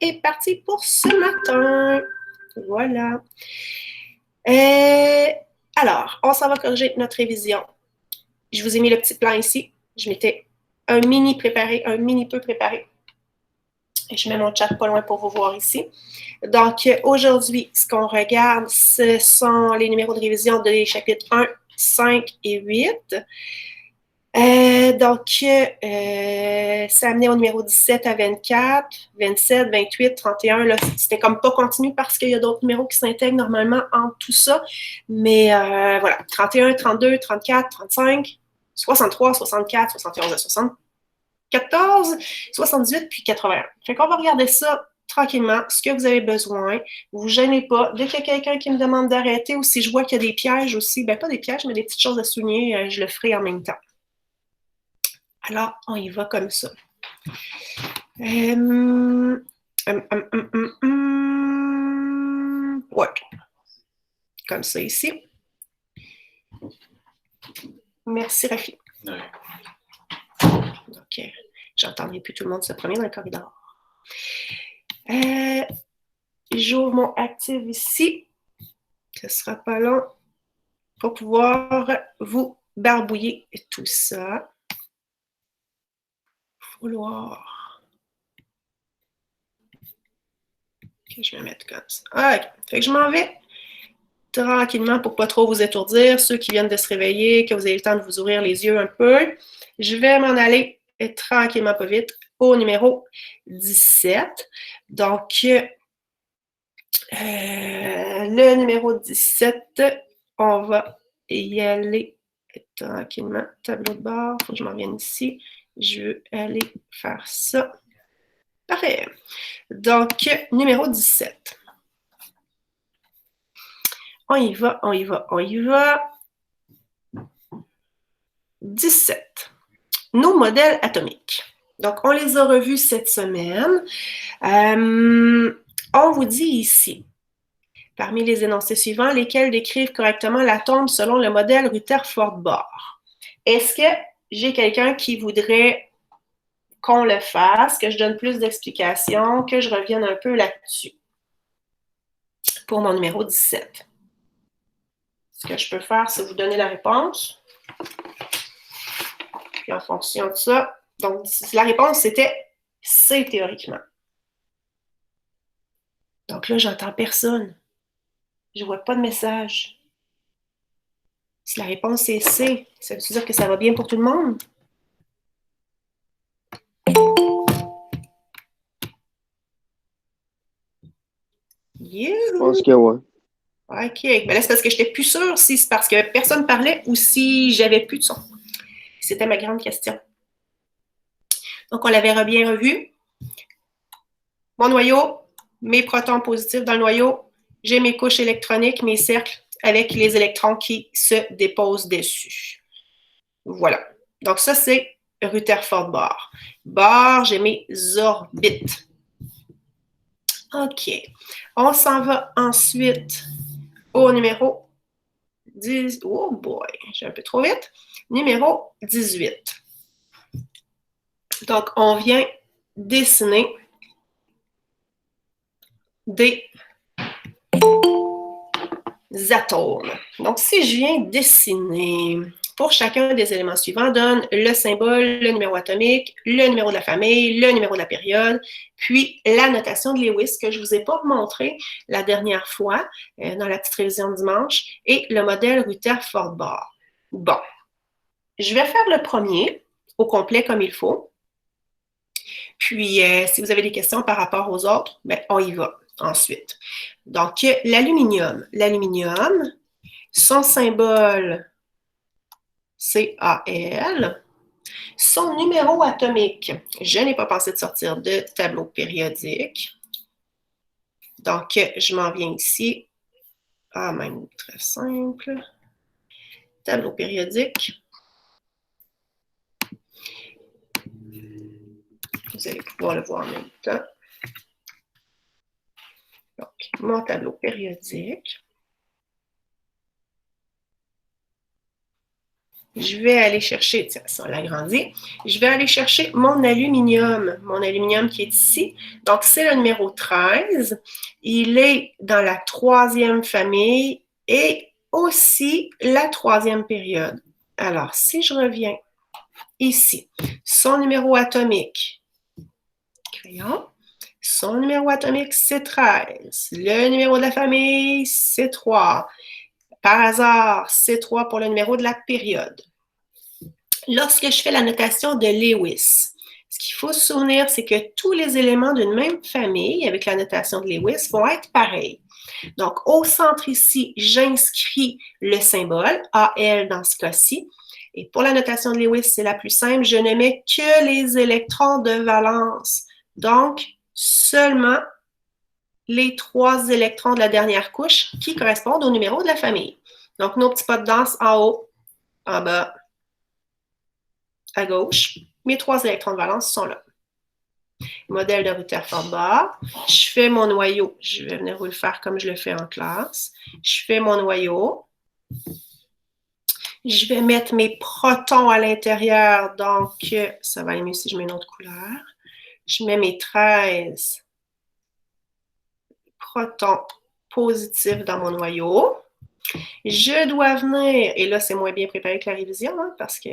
est parti pour ce matin. Voilà. Alors, on s'en va corriger notre révision. Je vous ai mis le petit plan ici. Je m'étais un mini peu préparé. Et je mets mon chat pas loin pour vous voir ici. Donc, aujourd'hui, ce qu'on regarde, ce sont les numéros de révision des chapitres 1, 5 et 8. Ça amenait au numéro 17 à 24, 27, 28, 31. Là, c'était comme pas continu parce qu'il y a d'autres numéros qui s'intègrent normalement en tout ça. Mais voilà, 31, 32, 34, 35, 63, 64, 71, 74, 78, puis 81. Fait qu'on va regarder ça tranquillement, ce que vous avez besoin. Vous vous gênez pas. Dès qu'il y a quelqu'un qui me demande d'arrêter ou si je vois qu'il y a des pièges aussi, ben pas des pièges, mais des petites choses à souligner, je le ferai en même temps. Alors, on y va comme ça. Ouais. Comme ça ici. Merci, Rafi. Ouais. Donc, j'entendrai plus tout le monde se promener dans le corridor. J'ouvre mon Active ici. Ce ne sera pas long pour pouvoir vous barbouiller tout ça. Vouloir. Ok, je vais mettre comme ça. OK. Fait que je m'en vais tranquillement pour pas trop vous étourdir. Ceux qui viennent de se réveiller, que vous ayez le temps de vous ouvrir les yeux un peu. Je vais m'en aller tranquillement, pas vite, au numéro 17. Donc, le numéro 17, on va y aller tranquillement. Tableau de bord, il faut que je m'en vienne ici. Je veux aller faire ça. Parfait. Donc, numéro 17. On y va, on y va, on y va. 17. Nos modèles atomiques. Donc, on les a revus cette semaine. On vous dit ici, parmi les énoncés suivants, lesquels décrivent correctement l'atome selon le modèle Rutherford-Bohr. Est-ce que j'ai quelqu'un qui voudrait qu'on le fasse, que je donne plus d'explications, que je revienne un peu là-dessus pour mon numéro 17? Ce que je peux faire, c'est vous donner la réponse. Puis en fonction de ça, donc la réponse, c'était C théoriquement. Donc là, j'entends personne. Je ne vois pas de message. Si la réponse est C, ça veut dire que ça va bien pour tout le monde? Je pense que oui. OK. Mais là, c'est parce que je n'étais plus sûre si c'est parce que personne parlait ou si j'avais plus de son. C'était ma grande question. Donc, on l'avait bien revu. Mon noyau, mes protons positifs dans le noyau, j'ai mes couches électroniques, mes cercles avec les électrons qui se déposent dessus. Voilà. Donc, ça, c'est Rutherford-Bohr. Bohr, j'ai mes orbites. OK. On s'en va ensuite au numéro 10. Oh boy, j'ai un peu trop vite. Numéro 18. Donc, on vient dessiner des atomes. Donc, si je viens dessiner pour chacun des éléments suivants, donne le symbole, le numéro atomique, le numéro de la famille, le numéro de la période, puis la notation de Lewis que je ne vous ai pas montré la dernière fois dans la petite révision de dimanche, et le modèle Rutherford-Bohr. Bon, je vais faire le premier au complet comme il faut. Puis, si vous avez des questions par rapport aux autres, ben, on y va ensuite. Donc, l'aluminium. L'aluminium, son symbole CAL, son numéro atomique. Je n'ai pas pensé de sortir de tableau périodique. Donc, je m'en viens ici. Ah, même très simple. Tableau périodique. Vous allez pouvoir le voir en même temps. Donc, mon tableau périodique. je vais aller chercher, tiens, ça, on l'agrandit, je vais aller chercher mon aluminium qui est ici. Donc, c'est le numéro 13. Il est dans la 3e famille et aussi la 3e période. Alors, si je reviens ici, son numéro atomique, crayon, son numéro atomique, c'est 13. Le numéro de la famille, c'est 3. Par hasard, c'est 3 pour le numéro de la période. Lorsque je fais la notation de Lewis, ce qu'il faut se souvenir, c'est que tous les éléments d'une même famille, avec la notation de Lewis, vont être pareils. Donc, au centre ici, j'inscris le symbole AL dans ce cas-ci. Et pour la notation de Lewis, c'est la plus simple. Je ne mets que les électrons de valence. Donc, seulement les 3 électrons de la dernière couche qui correspondent au numéro de la famille. Donc, nos petits pas de danse en haut, en bas, à gauche. Mes 3 électrons de valence sont là. Modèle de Rutherford-Bohr. Je fais mon noyau. Je vais venir vous le faire comme je le fais en classe. Je fais mon noyau. Je vais mettre mes protons à l'intérieur. Donc, ça va aller mieux si je mets une autre couleur. Je mets mes 13 protons positifs dans mon noyau. Je dois venir, et là, c'est moins bien préparé que la révision, hein, parce que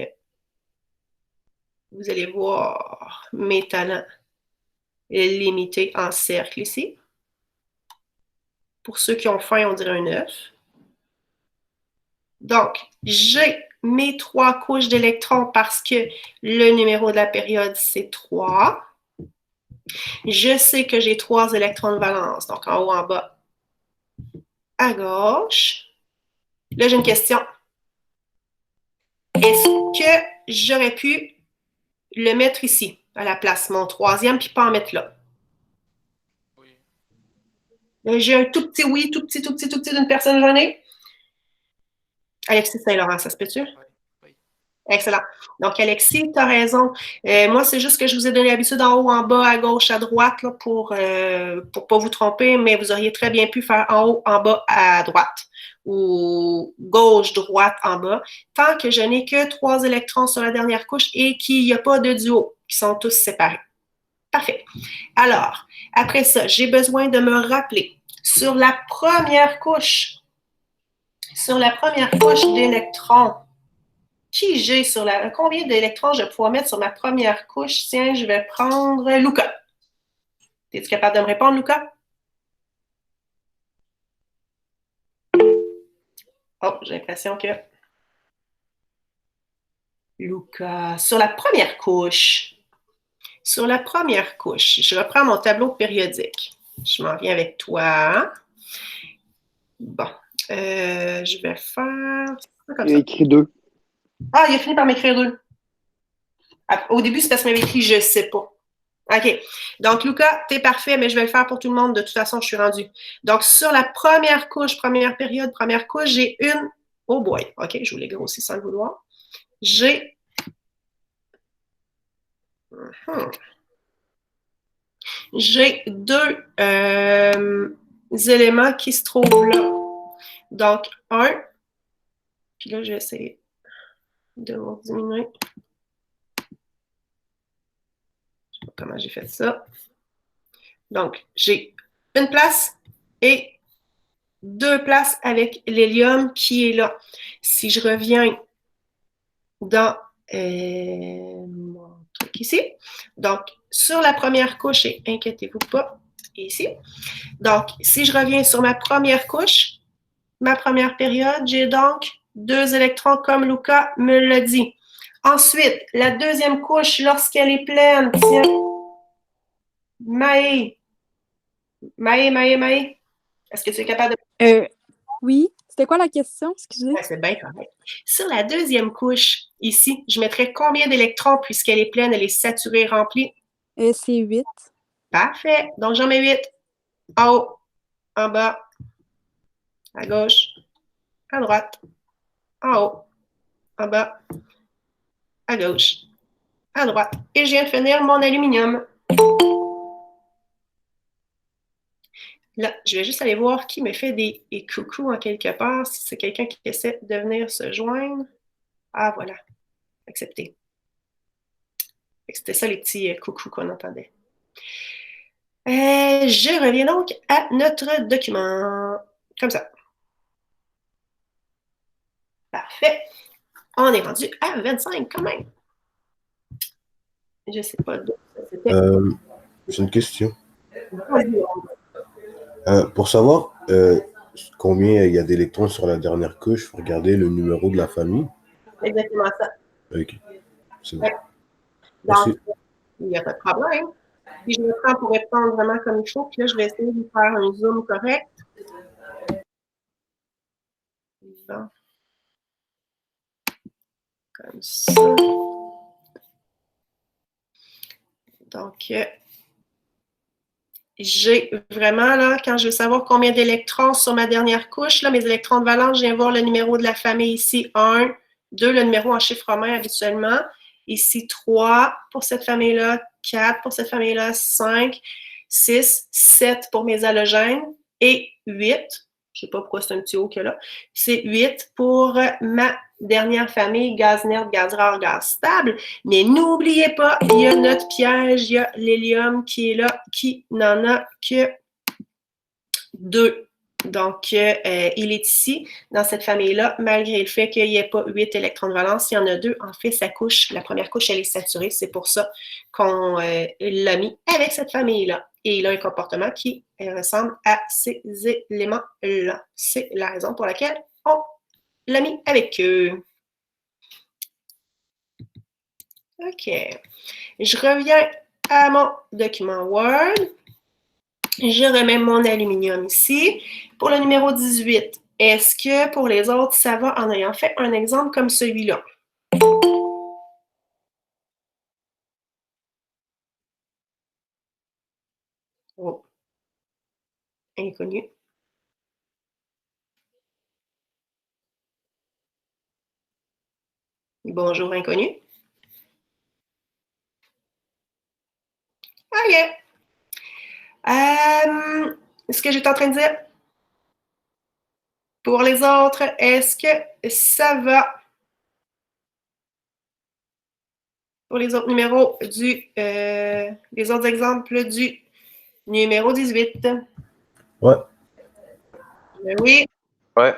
vous allez voir mes talents limités en cercle ici. Pour ceux qui ont faim, on dirait un œuf. Donc, j'ai mes 3 couches d'électrons parce que le numéro de la période, c'est 3. Je sais que j'ai 3 électrons de valence, donc en haut, en bas, à gauche. Là, j'ai une question. Est-ce que j'aurais pu le mettre ici, à la place, mon 3e, puis pas en mettre là? Oui. J'ai un tout petit oui, tout petit d'une personne gênée. Alexis Saint-Laurent, ça se peut-tu? Oui. Oui. Excellent. Donc, Alexis, tu as raison. Moi, c'est juste que je vous ai donné l'habitude en haut, en bas, à gauche, à droite, là, pour pas vous tromper, mais vous auriez très bien pu faire en haut, en bas, à droite, ou gauche, droite, en bas, tant que je n'ai que 3 électrons sur la dernière couche et qu'il n'y a pas de duo, qui sont tous séparés. Parfait. Alors, après ça, j'ai besoin de me rappeler, sur la première couche d'électrons, combien d'électrons je vais pouvoir mettre sur ma première couche? Tiens, je vais prendre Luca. Es-tu capable de me répondre, Luca? Oh, j'ai l'impression que Luca, sur la première couche, je reprends mon tableau périodique. Je m'en viens avec toi. Bon, je vais faire ça comme Il a ça. écrit 2. Ah, il a fini par m'écrire 2. Au début, c'est parce qu'il m'avait écrit « je sais pas ». OK. Donc, Luca, t'es parfait, mais je vais le faire pour tout le monde. De toute façon, je suis rendue. Donc, sur la première couche, première période, première couche, j'ai une... Oh boy. OK, je vous l'ai grossi sans le vouloir. J'ai... J'ai 2 éléments qui se trouvent là. Donc, un. Puis là, je vais essayer de vous diminuer. Je sais pas comment j'ai fait ça. Donc, j'ai une place et 2 places avec l'hélium qui est là. Si je reviens dans mon truc ici, donc sur la première couche, et inquiétez-vous pas, ici. Donc, si je reviens sur ma première couche, ma première période, j'ai donc 2 électrons comme Luca me l'a dit. Ensuite, la deuxième couche, lorsqu'elle est pleine, tiens, Maë, est-ce que tu es capable de... Oui, c'était quoi la question? Excusez. Ouais, c'est bien correct. Sur la deuxième couche, ici, je mettrais combien d'électrons puisqu'elle est pleine, elle est saturée, remplie? C'est 8. Parfait. Donc, j'en mets 8. En haut, en bas, à gauche, à droite, en haut, en bas, à gauche, à droite. Et je viens de finir mon aluminium. Là, je vais juste aller voir qui me fait des coucous en quelque part, si c'est quelqu'un qui essaie de venir se joindre. Ah, voilà. Accepté. C'était ça les petits coucous qu'on entendait. Je reviens donc à notre document. Comme ça. Parfait. On est rendu à 25 quand même. Je ne sais pas d'où ça c'était. J'ai une question. Pour savoir combien il y a d'électrons sur la dernière couche, il faut regarder le numéro de la famille. Exactement ça. Ok, c'est bon. Ouais. Merci. Donc, il n'y a pas de problème. Puis je me prends pour répondre vraiment comme il faut. Puis là, je vais essayer de faire un zoom correct. Bon. Comme ça. Donc, j'ai vraiment, là, quand je veux savoir combien d'électrons sur ma dernière couche, là, mes électrons de valence, je viens voir le numéro de la famille ici, 1, 2, le numéro en chiffre romain habituellement. Ici, 3 pour cette famille-là, 4 pour cette famille-là, 5, 6, 7 pour mes halogènes et 8. Je ne sais pas pourquoi c'est un petit haut que là. C'est 8 pour ma dernière famille, gaz inerte, gaz rare, gaz stable. Mais n'oubliez pas, il y a notre piège, il y a l'hélium qui est là, qui n'en a que 2. Donc, il est ici, dans cette famille-là, malgré le fait qu'il n'y ait pas 8 électrons de valence, il y en a 2. En fait, sa couche, la première couche, elle est saturée. C'est pour ça qu'on l'a mis avec cette famille-là. Et il a un comportement qui ressemble à ces éléments-là. C'est la raison pour laquelle on l'a mis avec eux. OK. Je reviens à mon document Word. Je remets mon aluminium ici. Pour le numéro 18, est-ce que pour les autres, ça va en ayant fait un exemple comme celui-là? Oh. Inconnu. Bonjour, inconnu. OK. Ce que j'étais en train de dire, pour les autres, est-ce que ça va? Pour les autres numéros les autres exemples du numéro 18. Ouais. Oui. Ouais.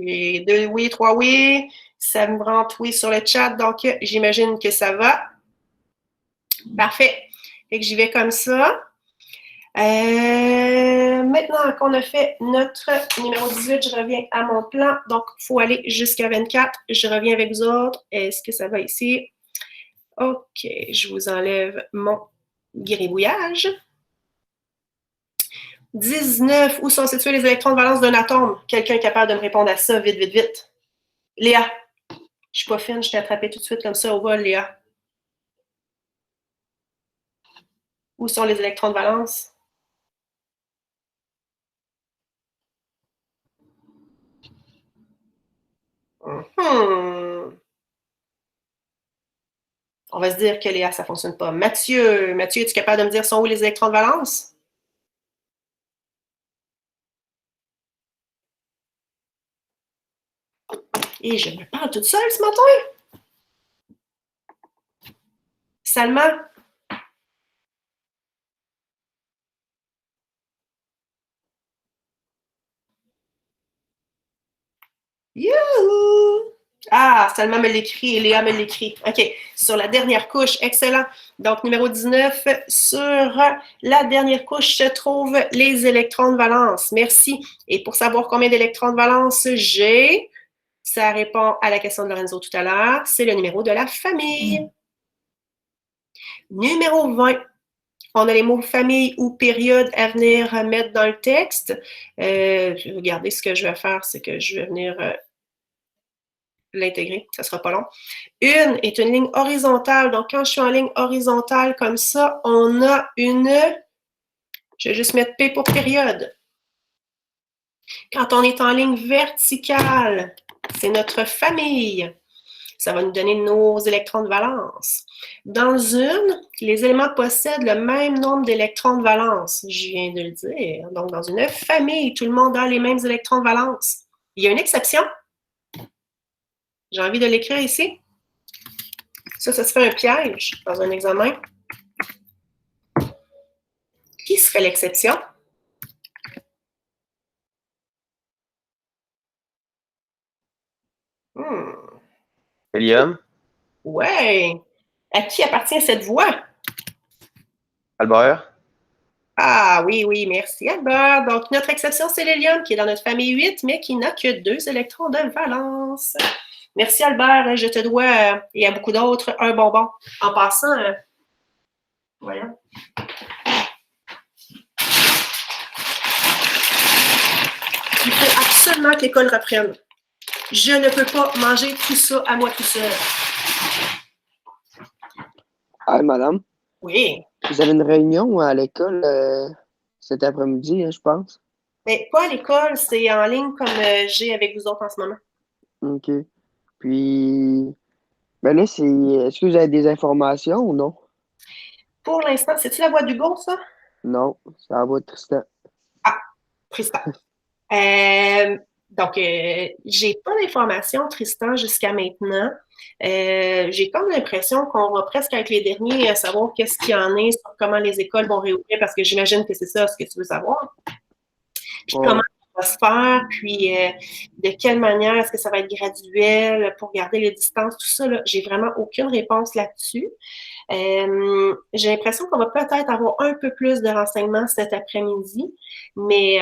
Et 2 oui, 3 oui. Ça me rentre oui sur le chat, donc j'imagine que ça va. Parfait. Fait que j'y vais comme ça. Maintenant qu'on a fait notre numéro 18, je reviens à mon plan. Donc, il faut aller jusqu'à 24. Je reviens avec vous autres. Est-ce que ça va ici? OK, je vous enlève mon gribouillage. 19. Où sont situés les électrons de valence d'un atome? Quelqu'un est capable de me répondre à ça vite, vite, vite. Léa. Je ne suis pas fine, je t'ai attrapé tout de suite comme ça au vol, Léa. Où sont les électrons de valence? On va se dire que Léa, ça ne fonctionne pas. Mathieu, es-tu capable de me dire sont où les électrons de valence? Et je me parle toute seule ce matin. Salma? Youhou! Ah, Salma me l'écrit et Léa me l'écrit. OK. Sur la dernière couche, excellent. Donc, numéro 19, sur la dernière couche se trouvent les électrons de valence. Merci. Et pour savoir combien d'électrons de valence j'ai, ça répond à la question de Lorenzo tout à l'heure, c'est le numéro de la famille. Numéro 20. On a les mots famille ou période à venir mettre dans le texte. Regardez, ce que je vais faire, c'est que je vais venir l'intégrer. Ça ne sera pas long. Une est une ligne horizontale. Donc, quand je suis en ligne horizontale comme ça, on a une... Je vais juste mettre P pour période. Quand on est en ligne verticale, c'est notre famille. Ça va nous donner nos électrons de valence. Dans une, les éléments possèdent le même nombre d'électrons de valence. Je viens de le dire. Donc, dans une famille, tout le monde a les mêmes électrons de valence. Il y a une exception. J'ai envie de l'écrire ici. Ça se fait un piège dans un examen. Qui serait l'exception? William? Ouais. À qui appartient cette voix? Albert? Ah oui, oui, merci Albert. Donc, notre exception, c'est l'hélium qui est dans notre famille 8, mais qui n'a que 2 électrons de valence. Merci Albert, je te dois, et à beaucoup d'autres, un bonbon. En passant, voyons. Il faut absolument que l'école reprenne. Je ne peux pas manger tout ça à moi tout seul. Ah, madame, Oui, vous avez une réunion à l'école cet après-midi, hein, je pense. mais pas à l'école, c'est en ligne comme j'ai avec vous autres en ce moment. OK. Puis, ben là, est-ce que vous avez des informations ou non? Pour l'instant, c'est-tu la voix d'Hugo, ça? Non, c'est la voix de Tristan. Ah, Tristan. Donc, j'ai pas d'informations, Tristan, jusqu'à maintenant. J'ai comme l'impression qu'on va presque être les derniers à savoir qu'est-ce qu'il y en est, sur comment les écoles vont réouvrir, parce que j'imagine que c'est ça ce que tu veux savoir. Puis Ouais. comment ça va se faire, puis de quelle manière est-ce que ça va être graduel pour garder les distances, tout ça, là, j'ai vraiment aucune réponse là-dessus. J'ai l'impression qu'on va peut-être avoir un peu plus de renseignements cet après-midi, mais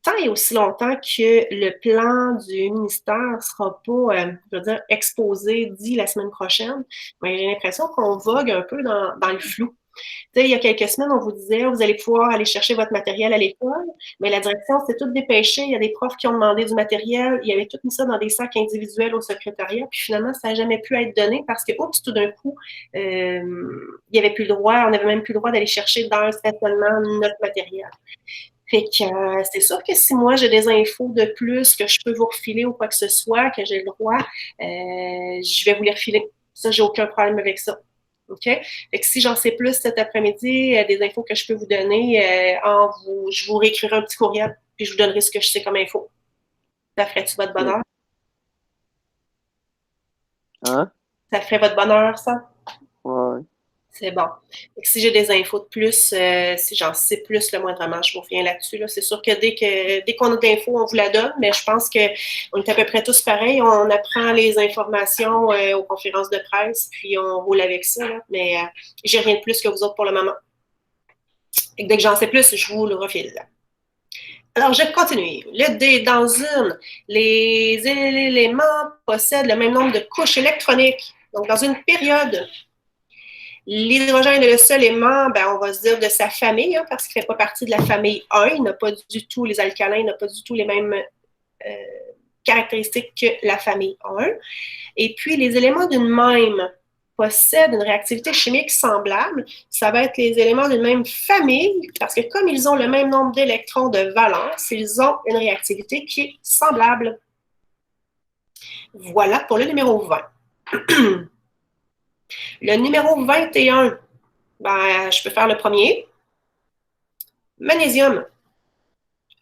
tant et aussi longtemps que le plan du ministère ne sera pas, je veux dire, exposé, dit la semaine prochaine, mais j'ai l'impression qu'on vogue un peu dans le flou. Tu sais, il y a quelques semaines, on vous disait, vous allez pouvoir aller chercher votre matériel à l'école, mais la direction s'est toute dépêchée. Il y a des profs qui ont demandé du matériel. Ils avaient tout mis ça dans des sacs individuels au secrétariat. Puis finalement, ça n'a jamais pu être donné parce que, oups, tout d'un coup, il n'y avait plus le droit. On n'avait même plus le droit d'aller chercher dans le stationnement notre matériel. Fait que c'est sûr que si moi j'ai des infos de plus que je peux vous refiler ou quoi que ce soit, que j'ai le droit, je vais vous les refiler. Ça, j'ai aucun problème avec ça. OK? Fait que si j'en sais plus cet après-midi, des infos que je peux vous donner, je vous réécrirai un petit courriel, puis je vous donnerai ce que je sais comme info. Ça ferait-tu votre bonheur? Hein? Ça ferait votre bonheur, ça? Ouais. C'est bon. Fait que si j'ai des infos de plus, si j'en sais plus, le moindrement, je vous reviens là-dessus. Là. C'est sûr que dès qu'on a d'infos, on vous la donne, mais je pense qu'on est à peu près tous pareils. On apprend les informations aux conférences de presse, puis on roule avec ça. Là. Mais j'ai rien de plus que vous autres pour le moment. Et dès que j'en sais plus, je vous le refile. Alors, je continue. Le D, dans une, les éléments possèdent le même nombre de couches électroniques. Donc, dans une période, l'hydrogène est le seul aimant, on va se dire de sa famille, hein, parce qu'il ne fait pas partie de la famille 1. Il n'a pas du tout, les alcalins, il n'a pas du tout les mêmes caractéristiques que la famille 1. Et puis, les éléments d'une même possèdent une réactivité chimique semblable. Ça va être les éléments d'une même famille, parce que comme ils ont le même nombre d'électrons de valence, ils ont une réactivité qui est semblable. Voilà pour le numéro 20. Le numéro 21, je peux faire le premier. Magnésium.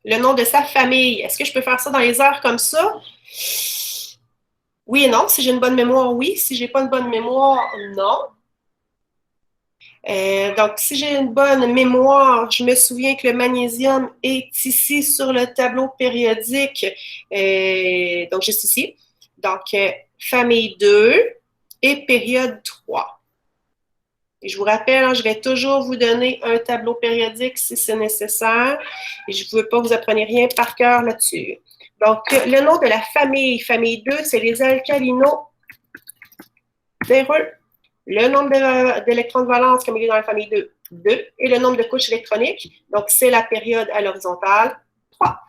Le nom de sa famille. Est-ce que je peux faire ça dans les heures comme ça? Oui et non. Si j'ai une bonne mémoire, oui. Si j'ai pas une bonne mémoire, non. Donc, si j'ai une bonne mémoire, je me souviens que le magnésium est ici sur le tableau périodique. Donc, juste ici. Donc, famille 2 et période 3. Et je vous rappelle, je vais toujours vous donner un tableau périodique si c'est nécessaire. Et je ne veux pas que vous appreniez rien par cœur là-dessus. Donc, le nom de la famille, famille 2, c'est les alcalino véreux. Le nombre d'électrons de valence, comme il est dans la famille 2, 2. Et le nombre de couches électroniques, donc c'est la période à l'horizontale, 3.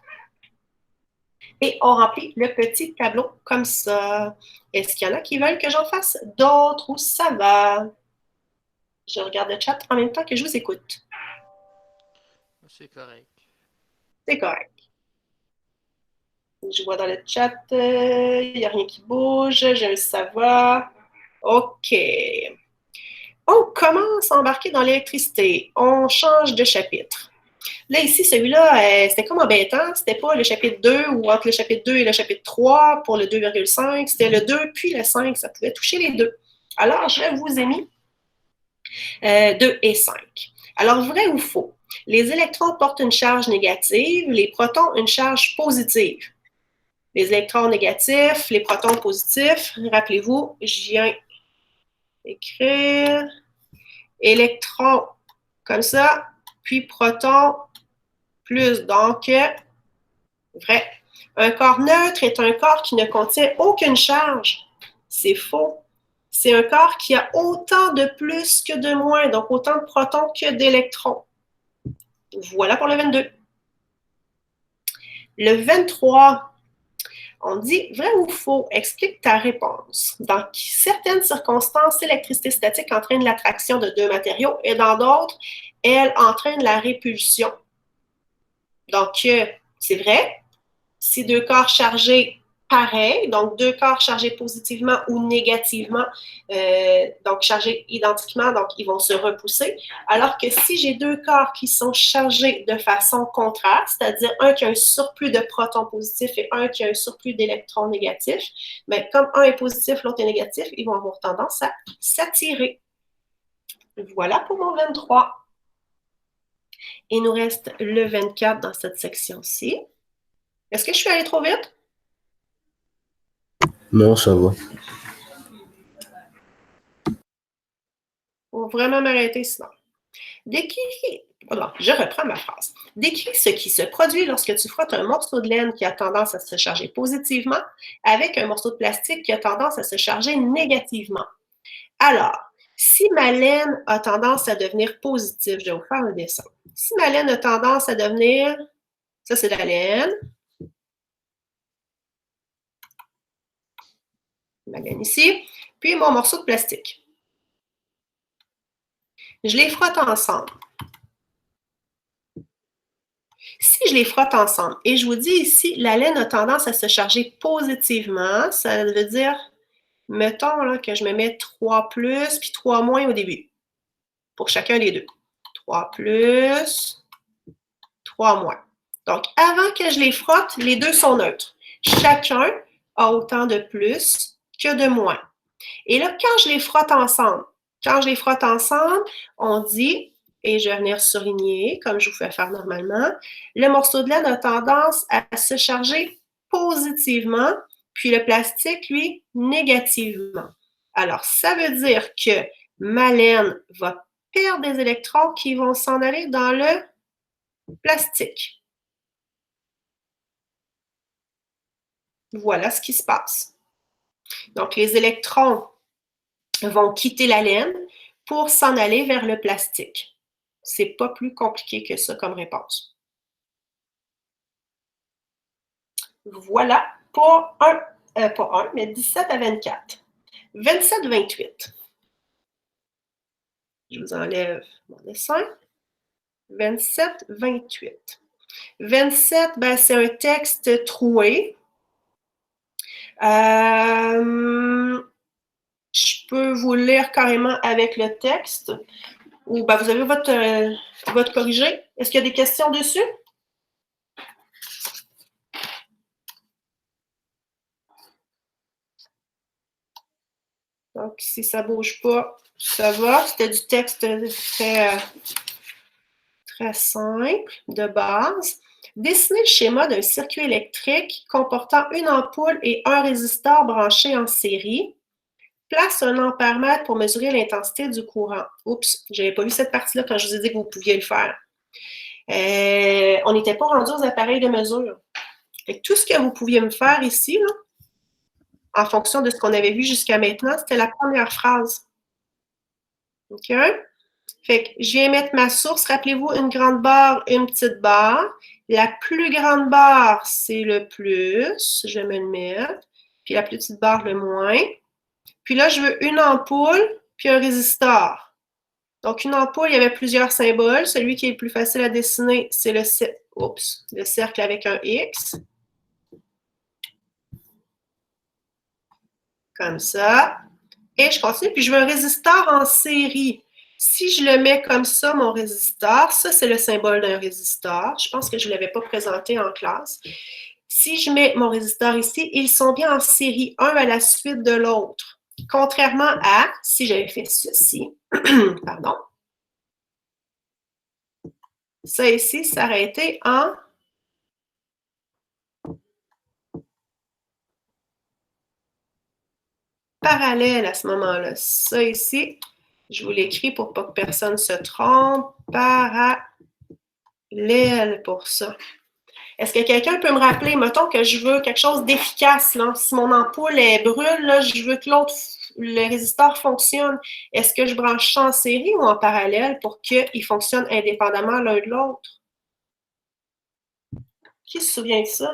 Et on remplit le petit tableau comme ça. Est-ce qu'il y en a qui veulent que j'en fasse d'autres ou ça va? Je regarde le chat en même temps que je vous écoute. C'est correct. C'est correct. Je vois dans le chat, il n'y a rien qui bouge. J'ai un ça va. OK. On commence à embarquer dans l'électricité. On change de chapitre. Là, ici, celui-là, c'était comme embêtant. C'était pas le chapitre 2 ou entre le chapitre 2 et le chapitre 3 pour le 2,5. C'était le 2 puis le 5. Ça pouvait toucher les deux. Alors, je vous ai mis 2 et 5. Alors, vrai ou faux? Les électrons portent une charge négative, les protons une charge positive. Les électrons négatifs, les protons positifs. Rappelez-vous, je viens écrire électrons comme ça, puis protons plus. Donc, vrai. Un corps neutre est un corps qui ne contient aucune charge. C'est faux. C'est un corps qui a autant de plus que de moins, donc autant de protons que d'électrons. Voilà pour le 22. Le 23, on dit vrai ou faux, explique ta réponse. Dans certaines circonstances, l'électricité statique entraîne l'attraction de deux matériaux et dans d'autres, elle entraîne la répulsion. Donc, c'est vrai. Si deux corps chargés pareils, donc deux corps chargés positivement ou négativement, donc chargés identiquement, donc ils vont se repousser. Alors que si j'ai deux corps qui sont chargés de façon contraire, c'est-à-dire un qui a un surplus de protons positifs et un qui a un surplus d'électrons négatifs, bien, comme un est positif, l'autre est négatif, ils vont avoir tendance à s'attirer. Voilà pour mon 23. Il nous reste le 24 dans cette section-ci. Est-ce que je suis allée trop vite? Non, ça va. Faut vraiment m'arrêter sinon. Je reprends ma phrase. Décris ce qui se produit lorsque tu frottes un morceau de laine qui a tendance à se charger positivement avec un morceau de plastique qui a tendance à se charger négativement. Alors, si ma laine a tendance à devenir positive, je vais vous faire un dessin. Si ma laine a tendance à devenir, ça c'est la laine, ma laine ici, puis mon morceau de plastique. Je les frotte ensemble. Si je les frotte ensemble, et je vous dis ici, la laine a tendance à se charger positivement, ça veut dire, mettons là, que je me mets 3 plus puis 3 moins au début, pour chacun des deux. 3 plus, 3 moins. Donc, avant que je les frotte, les deux sont neutres. Chacun a autant de plus que de moins. Et là, quand je les frotte ensemble, on dit, et je vais venir surligner, comme je vous fais faire normalement, le morceau de laine a tendance à se charger positivement, puis le plastique, lui, négativement. Alors, ça veut dire que ma laine va perdre des électrons qui vont s'en aller dans le plastique. Voilà ce qui se passe. Donc, les électrons vont quitter la laine pour s'en aller vers le plastique. C'est pas plus compliqué que ça comme réponse. Voilà pour mais 17 à 24. 27-28. Je vous enlève mon dessin. 27-28. 27, ben, c'est un texte troué. Je peux vous le lire carrément avec le texte. Ou ben, vous avez votre corrigé. Est-ce qu'il y a des questions dessus? Donc, si ça ne bouge pas, ça va. C'était du texte très simple, de base. Dessinez le schéma d'un circuit électrique comportant une ampoule et un résisteur branchés en série. Place un ampèremètre pour mesurer l'intensité du courant. Oups, je n'avais pas vu cette partie-là quand je vous ai dit que vous pouviez le faire. On n'était pas rendu aux appareils de mesure. Fait que tout ce que vous pouviez me faire ici, là, en fonction de ce qu'on avait vu jusqu'à maintenant, c'était la première phrase. OK? Fait que je viens mettre ma source. Rappelez-vous, une grande barre, une petite barre. La plus grande barre, c'est le plus. Je vais me le mettre. Puis la plus petite barre, le moins. Puis là, je veux une ampoule, puis un résisteur. Donc, une ampoule, il y avait plusieurs symboles. Celui qui est le plus facile à dessiner, c'est le cercle avec un X. Comme ça. Et je continue, puis je veux un résisteur en série. Si je le mets comme ça, mon résisteur, ça, c'est le symbole d'un résisteur. Je pense que je ne l'avais pas présenté en classe. Si je mets mon résisteur ici, ils sont bien en série, un à la suite de l'autre. Contrairement à, si j'avais fait ceci, pardon, ça ici, ça aurait été en parallèle à ce moment-là. Ça ici, je vous l'écris pour pas que personne se trompe. Parallèle pour ça. Est-ce que quelqu'un peut me rappeler, mettons que je veux quelque chose d'efficace, là. Si mon ampoule est brûle, là, je veux que le résisteur fonctionne. Est-ce que je branche ça en série ou en parallèle pour qu'ils fonctionnent indépendamment l'un de l'autre? Qui se souvient de ça?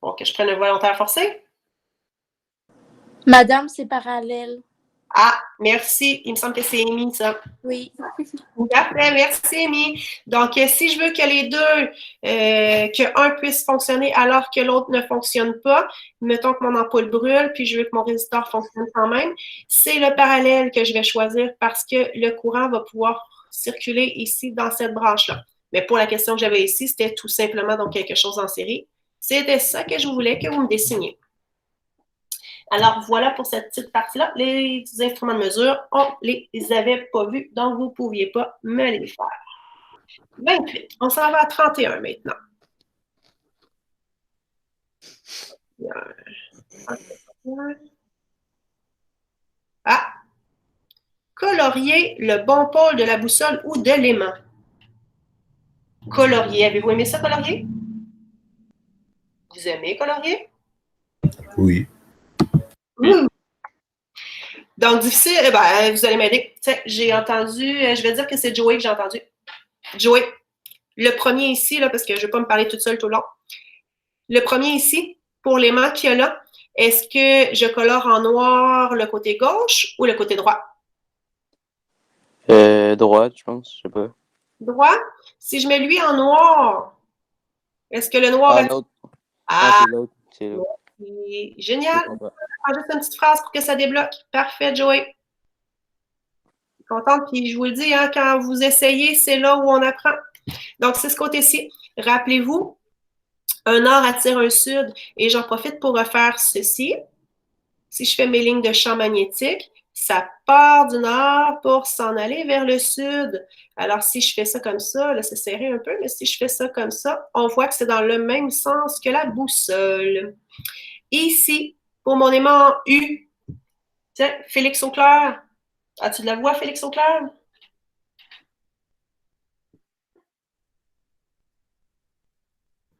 Bon, que je prenne un volontaire forcé? Madame, c'est parallèle. Ah, merci. Il me semble que c'est Amy, ça. Oui. Parfait, merci, Amy. Donc, si je veux que les deux, qu'un puisse fonctionner alors que l'autre ne fonctionne pas, mettons que mon ampoule brûle, puis je veux que mon résisteur fonctionne quand même, c'est le parallèle que je vais choisir parce que le courant va pouvoir circuler ici dans cette branche-là. Mais pour la question que j'avais ici, c'était tout simplement donc quelque chose en série. C'était ça que je voulais que vous me dessiniez. Alors, voilà pour cette petite partie-là. Les instruments de mesure, on ne les avait pas vus, donc vous ne pouviez pas me les faire. 28. On s'en va à 31 maintenant. Ah! Colorier le bon pôle de la boussole ou de l'aimant. Colorier. Avez-vous aimé ça, colorier? Vous aimez colorier? Oui. Donc, difficile, vous allez m'aider. J'ai entendu, je vais dire que c'est Joey que j'ai entendu. Joey, le premier ici, là, parce que je ne vais pas me parler toute seule tout le long. Le premier ici, pour l'aimant qu'il y a là, est-ce que je colore en noir le côté gauche ou le côté droit? Droite, je pense, je sais pas. Droit. Si je mets lui en noir, est-ce que le noir... Ah, l'autre. Ah, c'est l'autre. C'est l'autre. Génial. Juste une petite phrase pour que ça débloque. Parfait, Joey. Je suis contente. Puis je vous le dis, hein, quand vous essayez, c'est là où on apprend. Donc, c'est ce côté-ci. Rappelez-vous, un nord attire un sud. Et j'en profite pour refaire ceci. Si je fais mes lignes de champ magnétique, ça part du nord pour s'en aller vers le sud. Alors, si je fais ça comme ça, là, c'est serré un peu, mais si je fais ça comme ça, on voit que c'est dans le même sens que la boussole. Ici, pour mon aimant U, tiens, Félix Auclair. As-tu de la voix, Félix Auclair?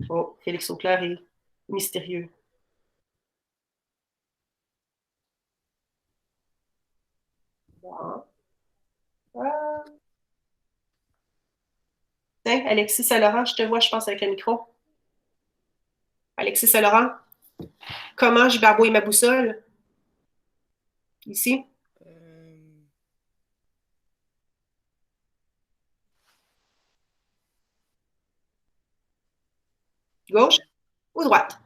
Oh, Félix Auclair est mystérieux. Bon. Ah. Tiens, Alexis Saint-Laurent, je te vois, je pense, avec un micro. Alexis Saint-Laurent, comment je barbouille ma boussole? Ici? Gauche ou droite?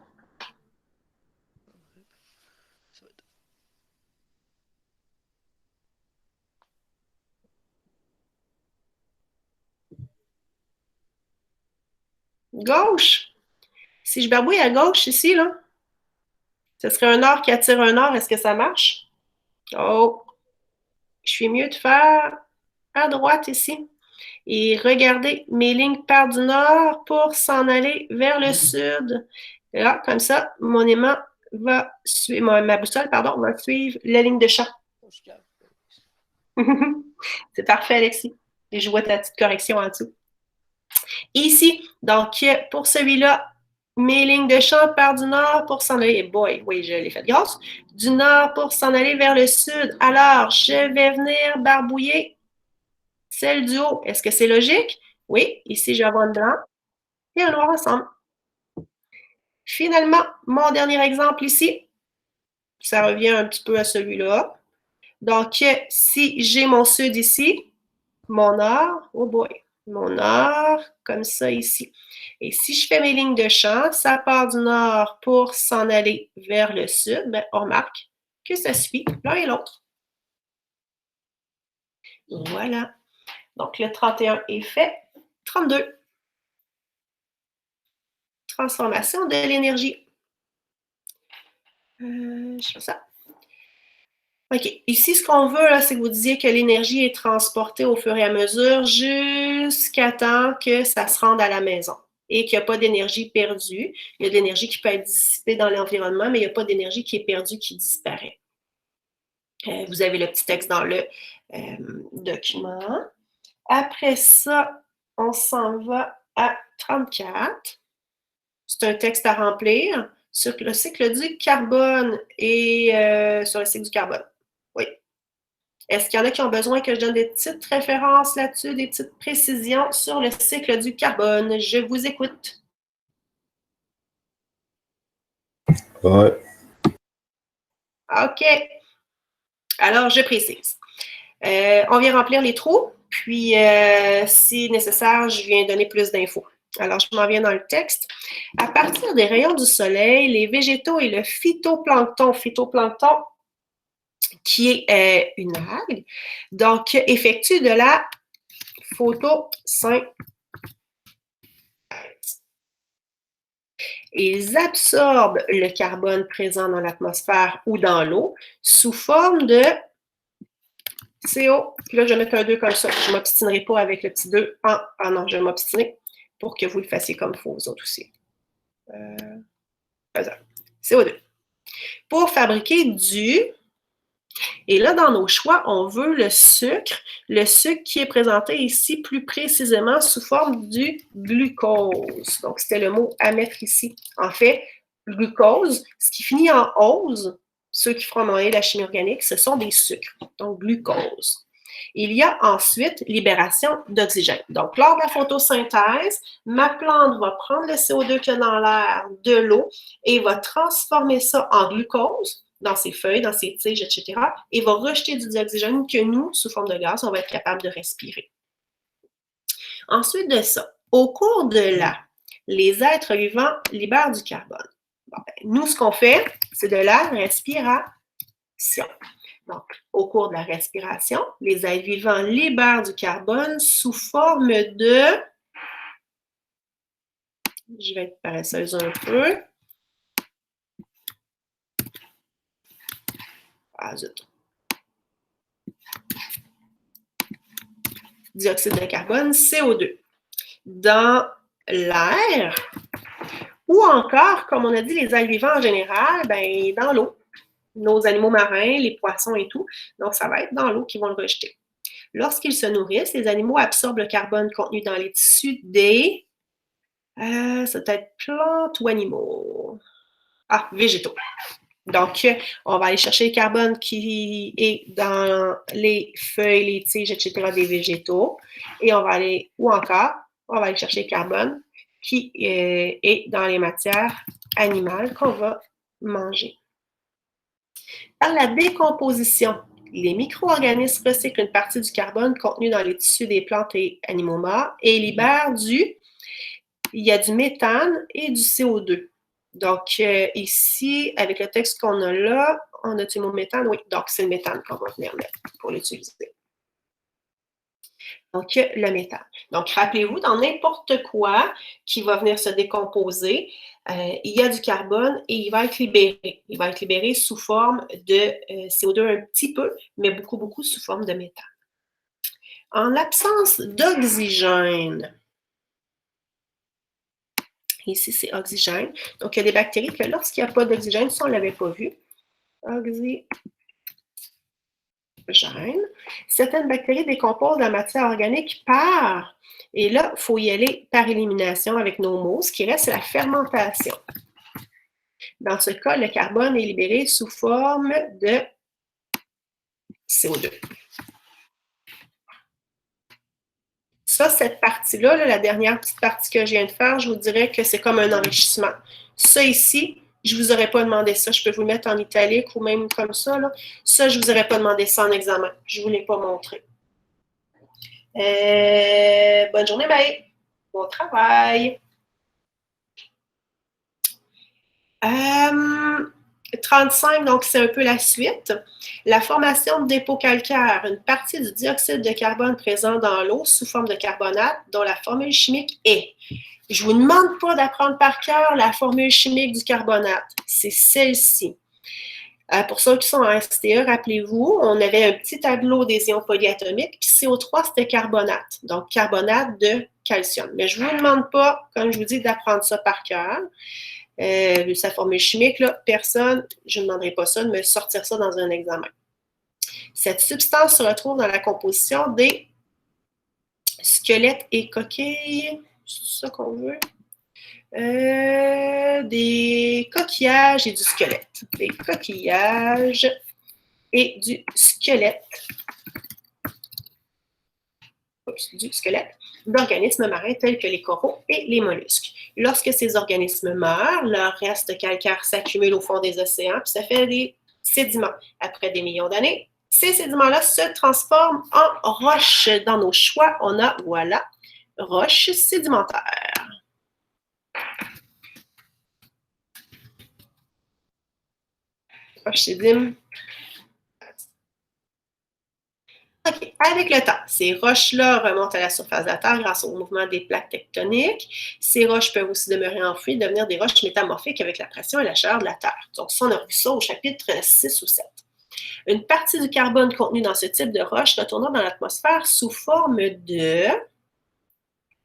Gauche. Si je barbouille à gauche ici, là, ce serait un or qui attire un or. Est-ce que ça marche? Oh, je suis mieux de faire à droite ici. Et regardez, mes lignes partent du nord pour s'en aller vers le sud. Et là, comme ça, mon aimant va suivre, ma boussole, pardon, va suivre la ligne de champ. C'est parfait, Alexis. Et je vois ta petite correction en dessous. Ici, donc, pour celui-là, mes lignes de champ partent du nord pour s'en aller. Boy, oui, je l'ai fait grosse. Du nord pour s'en aller vers le sud. Alors, je vais venir barbouiller celle du haut. Est-ce que c'est logique? Oui. Ici, je vais avoir un blanc et un noir ensemble. Finalement, mon dernier exemple ici, ça revient un petit peu à celui-là. Donc, si j'ai mon sud ici, mon nord, oh boy, mon nord, comme ça ici. Et si je fais mes lignes de champ, ça part du nord pour s'en aller vers le sud, ben, on remarque que ça suit l'un et l'autre. Voilà. Donc, le 31 est fait. 32. Transformation de l'énergie. Je fais ça. OK. Ici, ce qu'on veut, c'est que vous disiez que l'énergie est transportée au fur et à mesure jusqu'à temps que ça se rende à la maison et qu'il n'y a pas d'énergie perdue. Il y a de l'énergie qui peut être dissipée dans l'environnement, mais il n'y a pas d'énergie qui est perdue, qui disparaît. Vous avez le petit texte dans le document. Après ça, on s'en va à 34. C'est un texte à remplir sur le cycle du carbone et sur le cycle du carbone. Oui. Est-ce qu'il y en a qui ont besoin que je donne des petites références là-dessus, des petites précisions sur le cycle du carbone? Je vous écoute. Ouais. OK. Alors, je précise. On vient remplir les trous, puis si nécessaire, je viens donner plus d'infos. Alors, je m'en viens dans le texte. À partir des rayons du soleil, les végétaux et le phytoplancton, qui est une algue, donc effectuent de la photosynthèse. Ils absorbent le carbone présent dans l'atmosphère ou dans l'eau sous forme de CO. Puis là, je vais mettre un 2 comme ça. Je ne m'obstinerai pas avec le petit 2. Ah non, je vais m'obstiner pour que vous le fassiez comme il faut, vous autres aussi. CO2. Pour fabriquer du... Et là, dans nos choix, on veut le sucre qui est présenté ici plus précisément sous forme du glucose. Donc, c'était le mot à mettre ici. En fait, glucose, ce qui finit en ose, ceux qui feront monnaie de la chimie organique, ce sont des sucres, donc glucose. Il y a ensuite libération d'oxygène. Donc, lors de la photosynthèse, ma plante va prendre le CO2 qu'il y a dans l'air, de l'eau, et va transformer ça en glucose dans ses feuilles, dans ses tiges, etc., et va rejeter du dioxygène que nous, sous forme de gaz, on va être capable de respirer. Ensuite de ça, au cours de l'air, les êtres vivants libèrent du carbone. Bon, ben, nous, ce qu'on fait, c'est de la respiration. Donc, au cours de la respiration, les êtres vivants libèrent du carbone sous forme de... Je vais être paresseuse un peu. Ah, zut. Dioxyde de carbone, CO2. Dans l'air, ou encore, comme on a dit, les êtres vivants en général, ben, dans l'eau. Nos animaux marins, les poissons et tout. Donc, ça va être dans l'eau qu'ils vont le rejeter. Lorsqu'ils se nourrissent, les animaux absorbent le carbone contenu dans les tissus des... ça peut être plantes ou animaux. Ah, végétaux. Donc, on va aller chercher le carbone qui est dans les feuilles, les tiges, etc. des végétaux. Et on va aller, ou encore, on va aller chercher le carbone qui est dans les matières animales qu'on va manger. Par la décomposition, les micro-organismes recyclent une partie du carbone contenu dans les tissus des plantes et animaux morts et libèrent il y a du méthane et du CO2. Donc, ici, avec le texte qu'on a là, on a du mot méthane? Oui, donc c'est le méthane qu'on va venir mettre pour l'utiliser. Donc, le méthane. Donc, rappelez-vous, dans n'importe quoi qui va venir se décomposer, il y a du carbone et il va être libéré. Il va être libéré sous forme de CO2 un petit peu, mais beaucoup, beaucoup sous forme de méthane. En l'absence d'oxygène, ici, c'est oxygène. Donc, il y a des bactéries que lorsqu'il n'y a pas d'oxygène, ça, on ne l'avait pas vu. Oxygène. Certaines bactéries décomposent la matière organique par, et là, il faut y aller par élimination avec nos mots. Ce qui reste, c'est la fermentation. Dans ce cas, le carbone est libéré sous forme de CO2. Ça, cette partie-là, la dernière petite partie que je viens de faire, je vous dirais que c'est comme un enrichissement. Ça ici, je ne vous aurais pas demandé ça. Je peux vous le mettre en italique ou même comme ça. Là. Ça, je ne vous aurais pas demandé ça en examen. Je ne vous l'ai pas montré. Bonne journée, Maë. Bon travail. 35, donc c'est un peu la suite. La formation de dépôts calcaires, une partie du dioxyde de carbone présent dans l'eau sous forme de carbonate dont la formule chimique est. Je ne vous demande pas d'apprendre par cœur la formule chimique du carbonate. C'est celle-ci. Pour ceux qui sont en STE, rappelez-vous, on avait un petit tableau des ions polyatomiques, puis CO3, c'était carbonate, donc carbonate de calcium. Mais je ne vous demande pas, comme je vous dis, d'apprendre ça par cœur. Sa formule chimique, là, personne, je ne demanderai pas ça, de me sortir ça dans un examen. Cette substance se retrouve dans la composition des squelettes et coquilles. C'est ça qu'on veut? Des coquillages et du squelette. Des coquillages et du squelette. Du squelette d'organismes marins tels que les coraux et les mollusques. Lorsque ces organismes meurent, leur reste calcaire s'accumule au fond des océans, puis ça fait des sédiments. Après des millions d'années, ces sédiments-là se transforment en roches. Dans nos choix, on a, voilà, roches sédimentaires. Roches sédimentaires. OK. Avec le temps, ces roches-là remontent à la surface de la Terre grâce au mouvement des plaques tectoniques. Ces roches peuvent aussi demeurer enfouies et devenir des roches métamorphiques avec la pression et la chaleur de la Terre. Donc, ça, on a vu ça au chapitre 6 ou 7. Une partie du carbone contenu dans ce type de roche retournera dans l'atmosphère sous forme de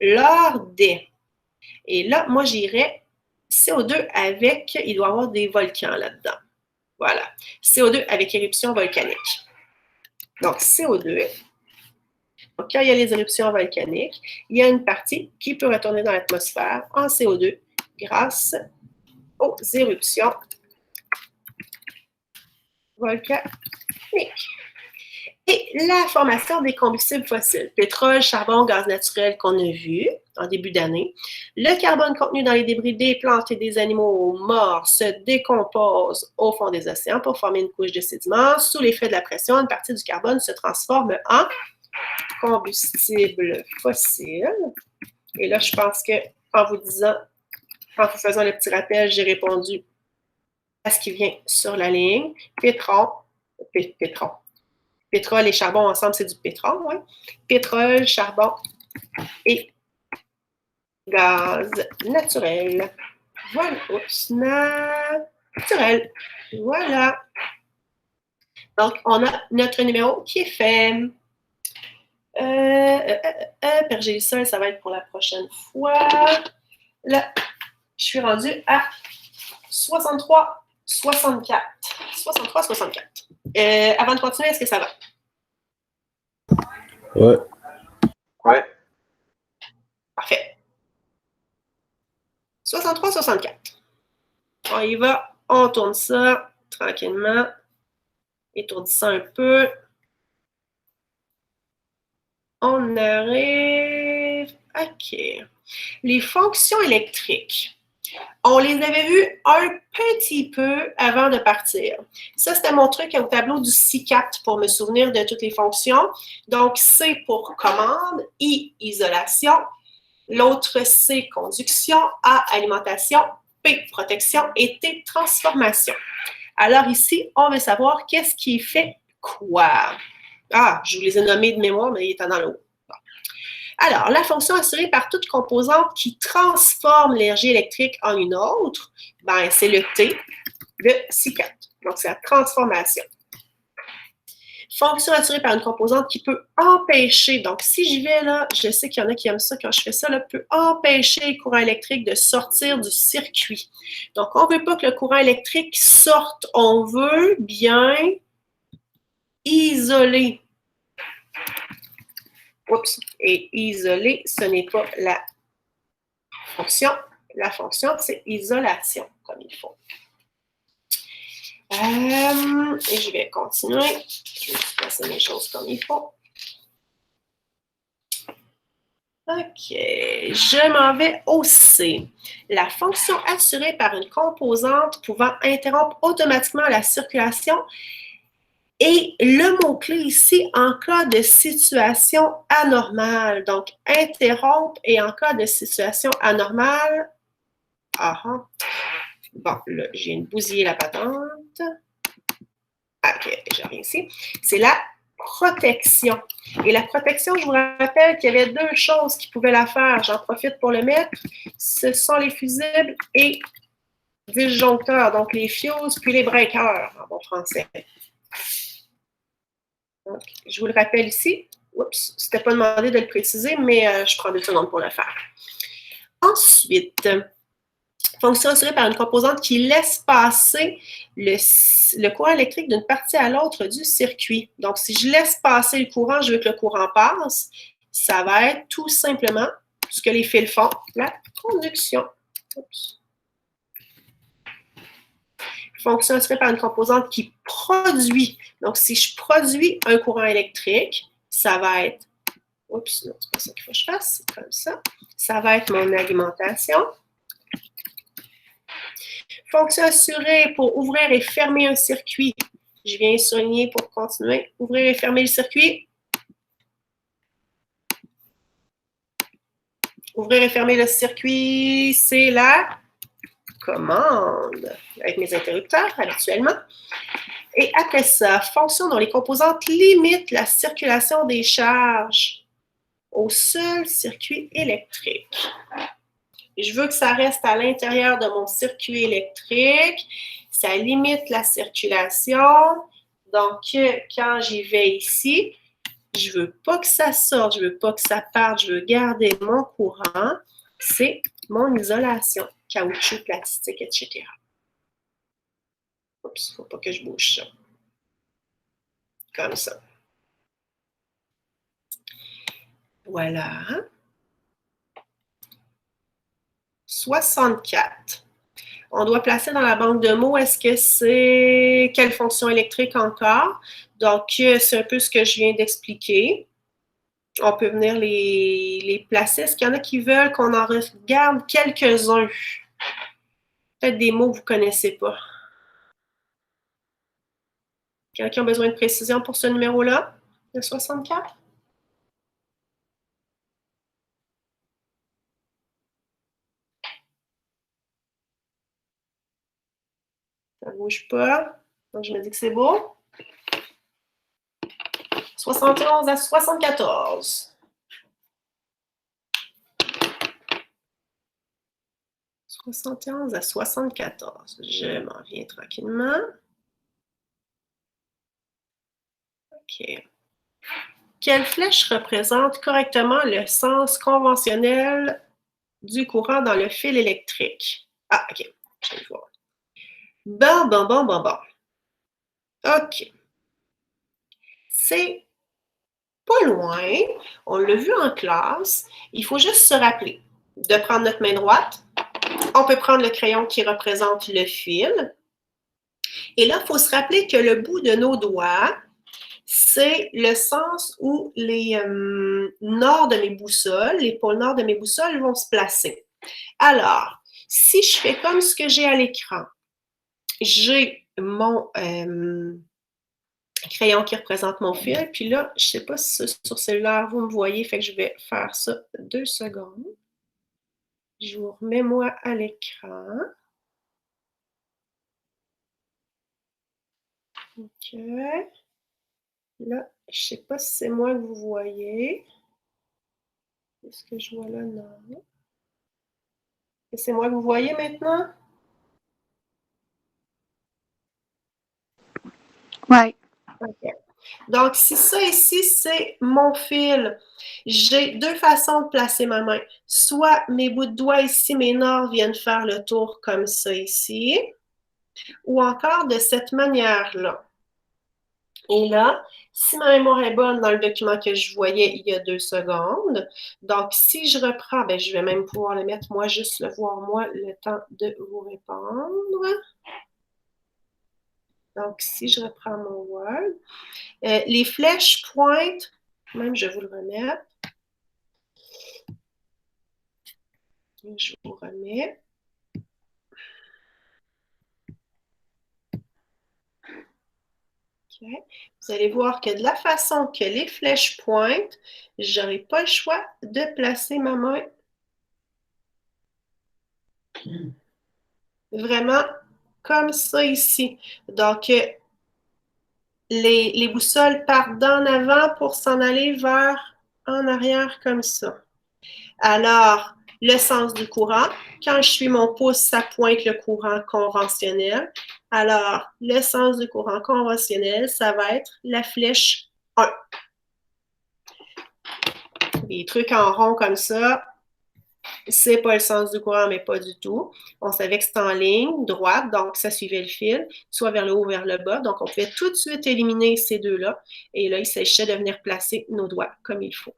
lors des. Et là, moi, j'irais CO2 avec, il doit y avoir des volcans là-dedans. Voilà. CO2 avec éruption volcanique. Donc, CO2, donc, quand il y a les éruptions volcaniques, il y a une partie qui peut retourner dans l'atmosphère en CO2 grâce aux éruptions volcaniques. Et la formation des combustibles fossiles, pétrole, charbon, gaz naturel qu'on a vu en début d'année. Le carbone contenu dans les débris des plantes et des animaux morts se décompose au fond des océans pour former une couche de sédiments. Sous l'effet de la pression, une partie du carbone se transforme en combustible fossile. Et là, je pense qu'en vous disant, en vous faisant le petit rappel, j'ai répondu à ce qui vient sur la ligne. Pétrole et charbon ensemble, c'est du pétrole. Ouais. Pétrole, charbon et gaz naturel. Voilà. Oups, naturel. Voilà. Donc, on a notre numéro qui est fait. Pergélisol, ça va être pour la prochaine fois. Là, je suis rendue à 63, 64. 63, 64. Avant de continuer, est-ce que ça va? Ouais. Ouais. Parfait. 63, 64. On y va. On tourne ça tranquillement. Étourdis ça un peu. On arrive. OK. Les fonctions électriques. On les avait vues un petit peu avant de partir. Ça, c'était mon truc au tableau du C4 pour me souvenir de toutes les fonctions. Donc, C pour commande, I, isolation. L'autre C, conduction. A, alimentation. P, protection. Et T, transformation. Alors ici, on veut savoir qu'est-ce qui fait quoi. Ah, je vous les ai nommés de mémoire, mais il est dans le haut. Alors, la fonction assurée par toute composante qui transforme l'énergie électrique en une autre, ben, c'est le T de C4. Donc, c'est la transformation. Fonction assurée par une composante qui peut empêcher, donc si j'y vais là, je sais qu'il y en a qui aiment ça quand je fais ça, là, peut empêcher le courant électrique de sortir du circuit. Donc, on ne veut pas que le courant électrique sorte, on veut bien isoler. Oups, et isoler, ce n'est pas la fonction. La fonction, c'est isolation, comme il faut. Et je vais continuer. Je vais passer mes choses comme il faut. OK, je m'en vais au C. La fonction assurée par une composante pouvant interrompre automatiquement la circulation Et le mot-clé ici, en cas de situation anormale. Donc, interrompre et en cas de situation anormale. Ah, ah. Bon, là, j'ai une bousillé la patente. Ah, ok, j'ai rien ici. C'est la protection. Et la protection, je vous rappelle qu'il y avait deux choses qui pouvaient la faire. J'en profite pour le mettre. Ce sont les fusibles et disjoncteurs, donc les fuses puis les breakers en bon français. Donc, je vous le rappelle ici. Oups, c'était pas demandé de le préciser, mais je prends 2 secondes pour le faire. Ensuite, fonction assurée par une composante qui laisse passer le courant électrique d'une partie à l'autre du circuit. Donc, si je laisse passer le courant, je veux que le courant passe, ça va être tout simplement ce que les fils font, la conduction. Oups. Fonction assurée par une composante qui produit. Donc, si je produis un courant électrique, ça va être, oups, non, c'est pas ça qu'il faut que je fasse, c'est comme ça. Ça va être mon alimentation. Fonction assurée pour ouvrir et fermer un circuit. Je viens souligner pour continuer. Ouvrir et fermer le circuit. Ouvrir et fermer le circuit, c'est la commande, avec mes interrupteurs habituellement. Et après ça, fonction dont les composantes limitent la circulation des charges au seul circuit électrique. Et je veux que ça reste à l'intérieur de mon circuit électrique. Ça limite la circulation. Donc, quand j'y vais ici, je ne veux pas que ça sorte, je ne veux pas que ça parte, je veux garder mon courant. C'est mon isolation, caoutchouc, plastique, etc. Oups, il ne faut pas que je bouge ça. Comme ça. Voilà. 64. On doit placer dans la banque de mots, est-ce que c'est quelle fonction électrique encore? Donc, c'est un peu ce que je viens d'expliquer. On peut venir les placer. Est-ce qu'il y en a qui veulent qu'on en regarde quelques-uns? Peut-être des mots que vous ne connaissez pas. Quelqu'un a besoin de précision pour ce numéro-là, le 64? Ça ne bouge pas. Donc, je me dis que c'est beau. 71 à 74. 71 à 74. Je m'en viens tranquillement. OK. Quelle flèche représente correctement le sens conventionnel du courant dans le fil électrique? Ah, OK. Je vais le voir. Bon. OK. C'est pas loin. On l'a vu en classe. Il faut juste se rappeler de prendre notre main droite. On peut prendre le crayon qui représente le fil. Et là, il faut se rappeler que le bout de nos doigts, c'est le sens où les nord de mes boussoles, les pôles nord de mes boussoles vont se placer. Alors, si je fais comme ce que j'ai à l'écran, j'ai mon crayon qui représente mon fil, puis là, je ne sais pas si sur cellulaire vous me voyez, fait que je vais faire ça 2 secondes. Je vous remets moi à l'écran. OK. Là, je ne sais pas si c'est moi que vous voyez. Est-ce que je vois là? Non. C'est moi que vous voyez maintenant? Oui. OK. Donc, si ça ici, c'est mon fil, j'ai 2 façons de placer ma main. Soit mes bouts de doigts ici, mes nord viennent faire le tour comme ça ici, ou encore de cette manière-là. Et là, si ma mémoire est bonne dans le document que je voyais il y a 2 secondes, donc si je reprends, je vais même pouvoir le mettre, moi, juste le voir, moi, le temps de vous répondre. Donc, si je reprends mon Word, les flèches pointent, même je vais vous le remettre. Je vous remets. OK. Vous allez voir que de la façon que les flèches pointent, je n'aurai pas le choix de placer ma main vraiment comme ça ici. Donc, les boussoles partent d'en avant pour s'en aller vers en arrière comme ça. Alors, le sens du courant, quand je suis mon pouce, ça pointe le courant conventionnel. Alors, le sens du courant conventionnel, ça va être la flèche 1. Des trucs en rond comme ça, c'est pas le sens du courant, mais pas du tout. On savait que c'était en ligne droite, donc ça suivait le fil, soit vers le haut ou vers le bas. Donc, on pouvait tout de suite éliminer ces deux-là. Et là, il s'agissait de venir placer nos doigts comme il faut.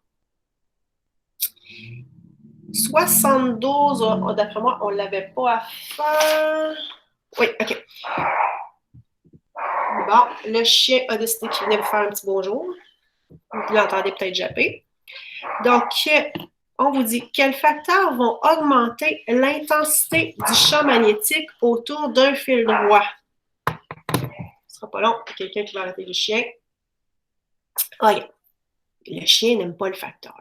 72, d'après moi, on ne l'avait pas à faire. Oui, OK. Bon, le chien a décidé qu'il venait vous faire un petit bonjour. Vous l'entendez peut-être japper. Donc, on vous dit quels facteurs vont augmenter l'intensité du champ magnétique autour d'un fil droit. Ce ne sera pas long. Quelqu'un qui va arrêter le chien. OK. Le chien n'aime pas le facteur.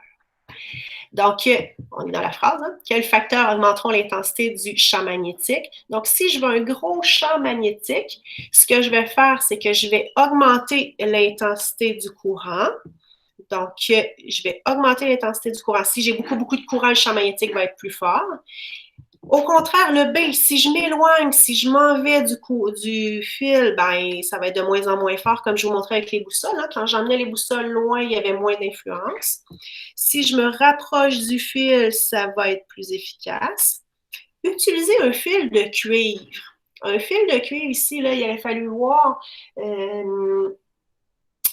Donc, on est dans la phrase, hein? Quels facteurs augmenteront l'intensité du champ magnétique? Donc, si je veux un gros champ magnétique, ce que je vais faire, c'est que je vais augmenter l'intensité du courant. Donc, je vais augmenter l'intensité du courant. Si j'ai beaucoup de courant, le champ magnétique va être plus fort. Au contraire, le B, si je m'éloigne, si je m'en vais du fil, ben, ça va être de moins en moins fort, comme je vous montrais avec les boussoles. Hein. Quand j'emmenais les boussoles loin, il y avait moins d'influence. Si je me rapproche du fil, ça va être plus efficace. Utiliser un fil de cuivre. Un fil de cuivre, ici, là, il aurait fallu voir que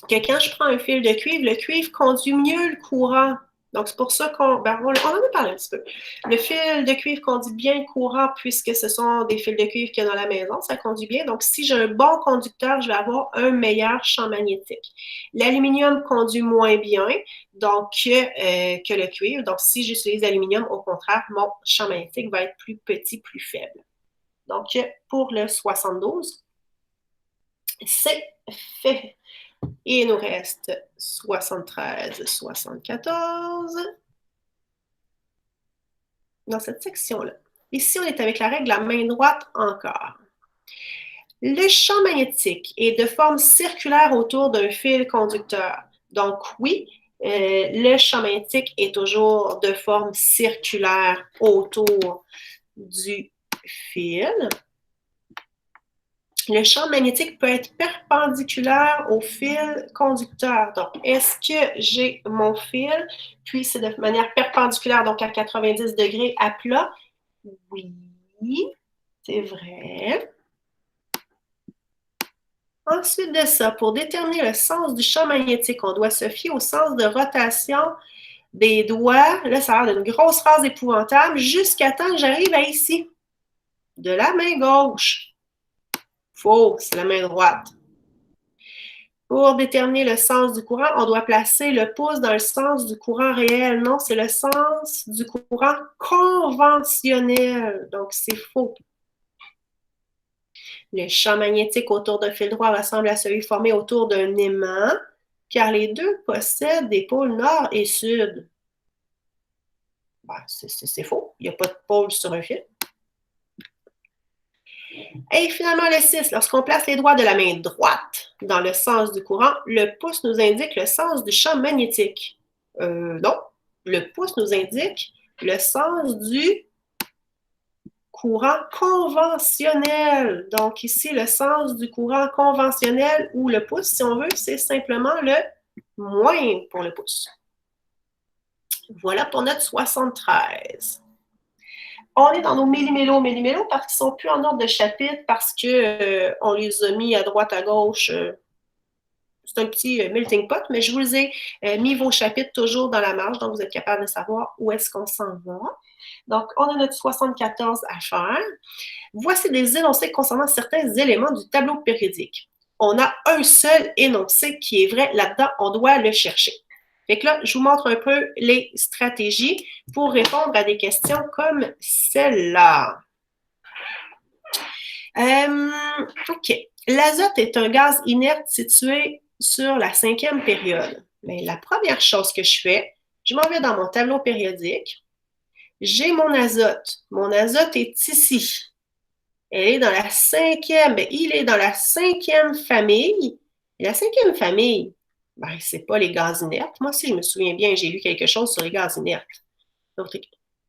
quand je prends un fil de cuivre, le cuivre conduit mieux le courant. Donc, c'est pour ça qu'on en a parlé un petit peu. Le fil de cuivre conduit bien le courant puisque ce sont des fils de cuivre qu'il y a dans la maison. Ça conduit bien. Donc, si j'ai un bon conducteur, je vais avoir un meilleur champ magnétique. L'aluminium conduit moins bien donc, que le cuivre. Donc, si j'utilise l'aluminium, au contraire, mon champ magnétique va être plus petit, plus faible. Donc, pour le 72, c'est fait. Et il nous reste 73, 74 dans cette section-là. Ici, on est avec la règle à main droite encore. Le champ magnétique est de forme circulaire autour d'un fil conducteur. Donc, oui, le champ magnétique est toujours de forme circulaire autour du fil. Le champ magnétique peut être perpendiculaire au fil conducteur. Donc, est-ce que j'ai mon fil, puis c'est de manière perpendiculaire, donc à 90 degrés à plat? Oui, c'est vrai. Ensuite de ça, pour déterminer le sens du champ magnétique, on doit se fier au sens de rotation des doigts. Là, ça a l'air d'une grosse phrase épouvantable, jusqu'à temps que j'arrive à ici, de la main gauche. Faux, c'est la main droite. Pour déterminer le sens du courant, on doit placer le pouce dans le sens du courant réel. Non, c'est le sens du courant conventionnel. Donc, c'est faux. Le champ magnétique autour d'un fil droit ressemble à celui formé autour d'un aimant, car les deux possèdent des pôles nord et sud. Ben, c'est faux. Il n'y a pas de pôle sur un fil. Et finalement, le 6, lorsqu'on place les doigts de la main droite dans le sens du courant, le pouce nous indique le sens du champ magnétique. Non, le pouce nous indique le sens du courant conventionnel. Donc ici, le sens du courant conventionnel ou le pouce, si on veut, c'est simplement le moins pour le pouce. Voilà pour notre 73. On est dans nos millimélos parce qu'ils ne sont plus en ordre de chapitre, parce qu'on les a mis à droite, à gauche. C'est un petit melting pot, mais je vous ai mis vos chapitres toujours dans la marge, donc vous êtes capable de savoir où est-ce qu'on s'en va. Donc, on a notre 74 à faire. Voici des énoncés concernant certains éléments du tableau périodique. On a un seul énoncé qui est vrai. Là-dedans, on doit le chercher. Fait que là, je vous montre un peu les stratégies pour répondre à des questions comme celle-là. OK. L'azote est un gaz inerte situé sur la 5e période. Mais la première chose que je fais, je m'en vais dans mon tableau périodique. J'ai mon azote. Mon azote est ici. Elle est dans la 5e. Il est dans la 5e famille. Et la 5e famille, ben, ce n'est pas les gaz inertes. Moi aussi, je me souviens bien, j'ai lu quelque chose sur les gaz inertes. Donc,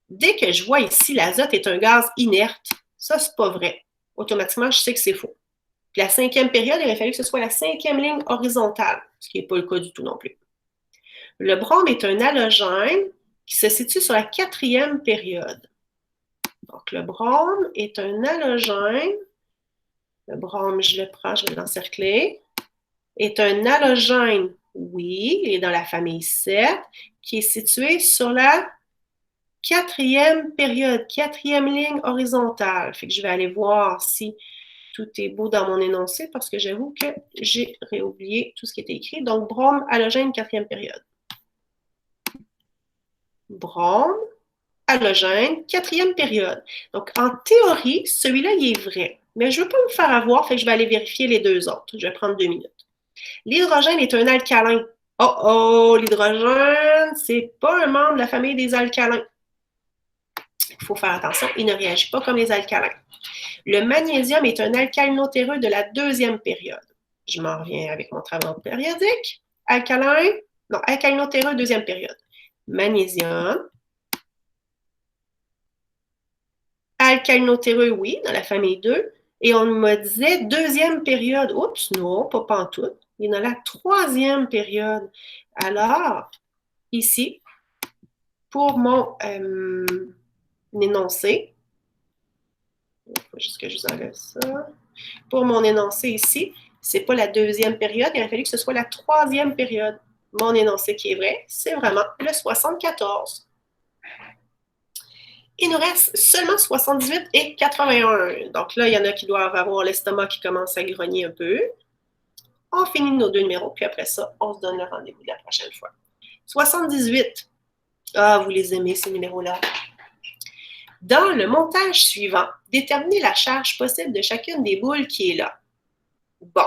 dès que je vois ici l'azote est un gaz inerte, ça, c'est pas vrai. Automatiquement, je sais que c'est faux. Puis la 5e période, il aurait fallu que ce soit la 5e ligne horizontale, ce qui n'est pas le cas du tout non plus. Le brome est un halogène qui se situe sur la 4e période. Donc, le brome est un halogène. Le brome, je le prends, je vais l'encercler. Est un halogène, oui, il est dans la famille 7, qui est situé sur la 4e période, 4e ligne horizontale. Fait que je vais aller voir si tout est beau dans mon énoncé parce que j'avoue que j'ai réoublié tout ce qui était écrit. Donc, brome, halogène, 4e période. Brome, halogène, 4e période. Donc, en théorie, celui-là, il est vrai. Mais je ne veux pas me faire avoir, fait que je vais aller vérifier les deux autres. Je vais prendre 2 minutes. L'hydrogène est un alcalin. Oh, l'hydrogène, c'est pas un membre de la famille des alcalins. Il faut faire attention, il ne réagit pas comme les alcalins. Le magnésium est un alcalinoterreux de la 2e période. Je m'en reviens avec mon travail périodique. Alcalin, non, alcalinoterreux, 2e période. Magnésium. Alcalinoterreux, oui, dans la famille 2. Et on me disait 2e période. Oups, non, pas pantoute. Il est dans la 3e période. Alors, ici, pour mon énoncé, il faut juste que je vous enlève ça. Pour mon énoncé ici, ce n'est pas la 2e période, il aurait fallu que ce soit la 3e période. Mon énoncé qui est vrai, c'est vraiment le 74. Il nous reste seulement 78 et 81. Donc là, il y en a qui doivent avoir l'estomac qui commence à grogner un peu. On finit nos 2 numéros, puis après ça, on se donne le rendez-vous de la prochaine fois. 78. Ah, vous les aimez, ces numéros-là. Dans le montage suivant, déterminez la charge possible de chacune des boules qui est là. Bon,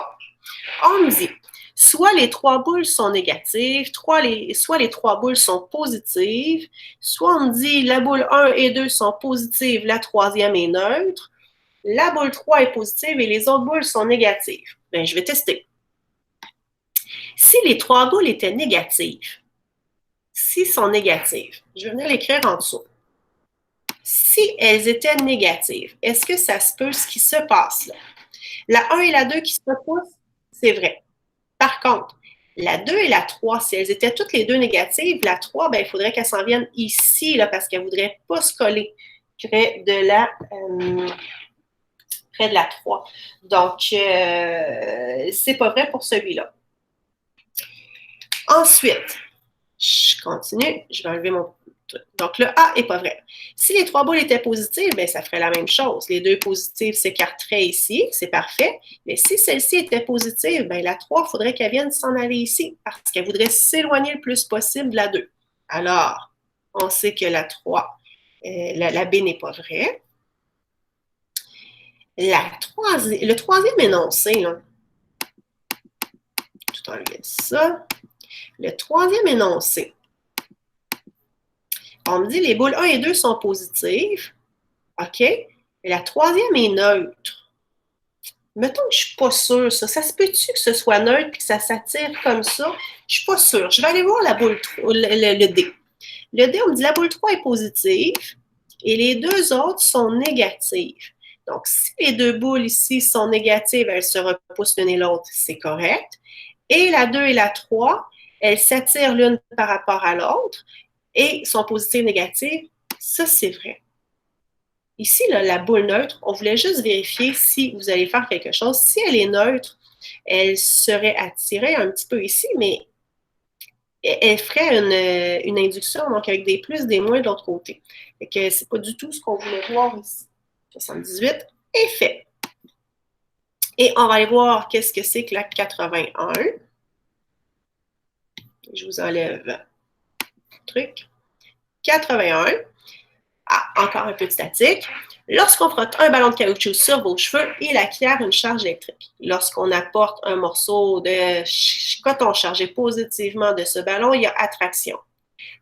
on me dit, soit les 3 boules sont négatives, soit les 3 boules sont positives, soit on me dit la boule 1 et 2 sont positives, la 3e est neutre, la boule 3 est positive et les autres boules sont négatives. Bien, je vais tester. Si les 3 boules étaient négatives, s'ils sont négatives, je vais venir l'écrire en dessous. Si elles étaient négatives, est-ce que ça se peut ce qui se passe là? La 1 et la 2 qui se poussent, c'est vrai. Par contre, la 2 et la 3, si elles étaient toutes les deux négatives, la 3, ben, il faudrait qu'elle s'en vienne ici, là, parce qu'elle ne voudrait pas se coller près de la 3. Donc, c'est pas vrai pour celui-là. Ensuite, je continue, je vais enlever mon truc. Donc, le A n'est pas vrai. Si les 3 boules étaient positives, bien, ça ferait la même chose. Les 2 positives s'écarteraient ici, c'est parfait. Mais si celle-ci était positive, bien, la 3, il faudrait qu'elle vienne s'en aller ici parce qu'elle voudrait s'éloigner le plus possible de la 2. Alors, on sait que la 3, la B n'est pas vraie. Le 3e énoncé, là, tout enlever ça. Le 3e énoncé, on me dit les boules 1 et 2 sont positives. OK? Et la 3e est neutre. Mettons que je ne suis pas sûre, ça. Ça se peut-tu que ce soit neutre et que ça s'attire comme ça? Je ne suis pas sûre. Je vais aller voir la boule 3, le D. Le D, on me dit la boule 3 est positive et les 2 autres sont négatives. Donc, si les 2 boules ici sont négatives, elles se repoussent l'une et l'autre, c'est correct. Et la 2 et la 3, elles s'attirent l'une par rapport à l'autre et sont positives, négatives. Ça, c'est vrai. Ici, là, la boule neutre, on voulait juste vérifier si vous allez faire quelque chose. Si elle est neutre, elle serait attirée un petit peu ici, mais elle ferait une induction, donc avec des plus, des moins de l'autre côté. Fait que c'est pas du tout ce qu'on voulait voir ici. 78 est fait. Et on va aller voir qu'est-ce que c'est que la 81. Je vous enlève le truc. 81. Ah, encore un peu de statique. Lorsqu'on frotte un ballon de caoutchouc sur vos cheveux, il acquiert une charge électrique. Lorsqu'on apporte un morceau de coton chargé positivement de ce ballon, il y a attraction.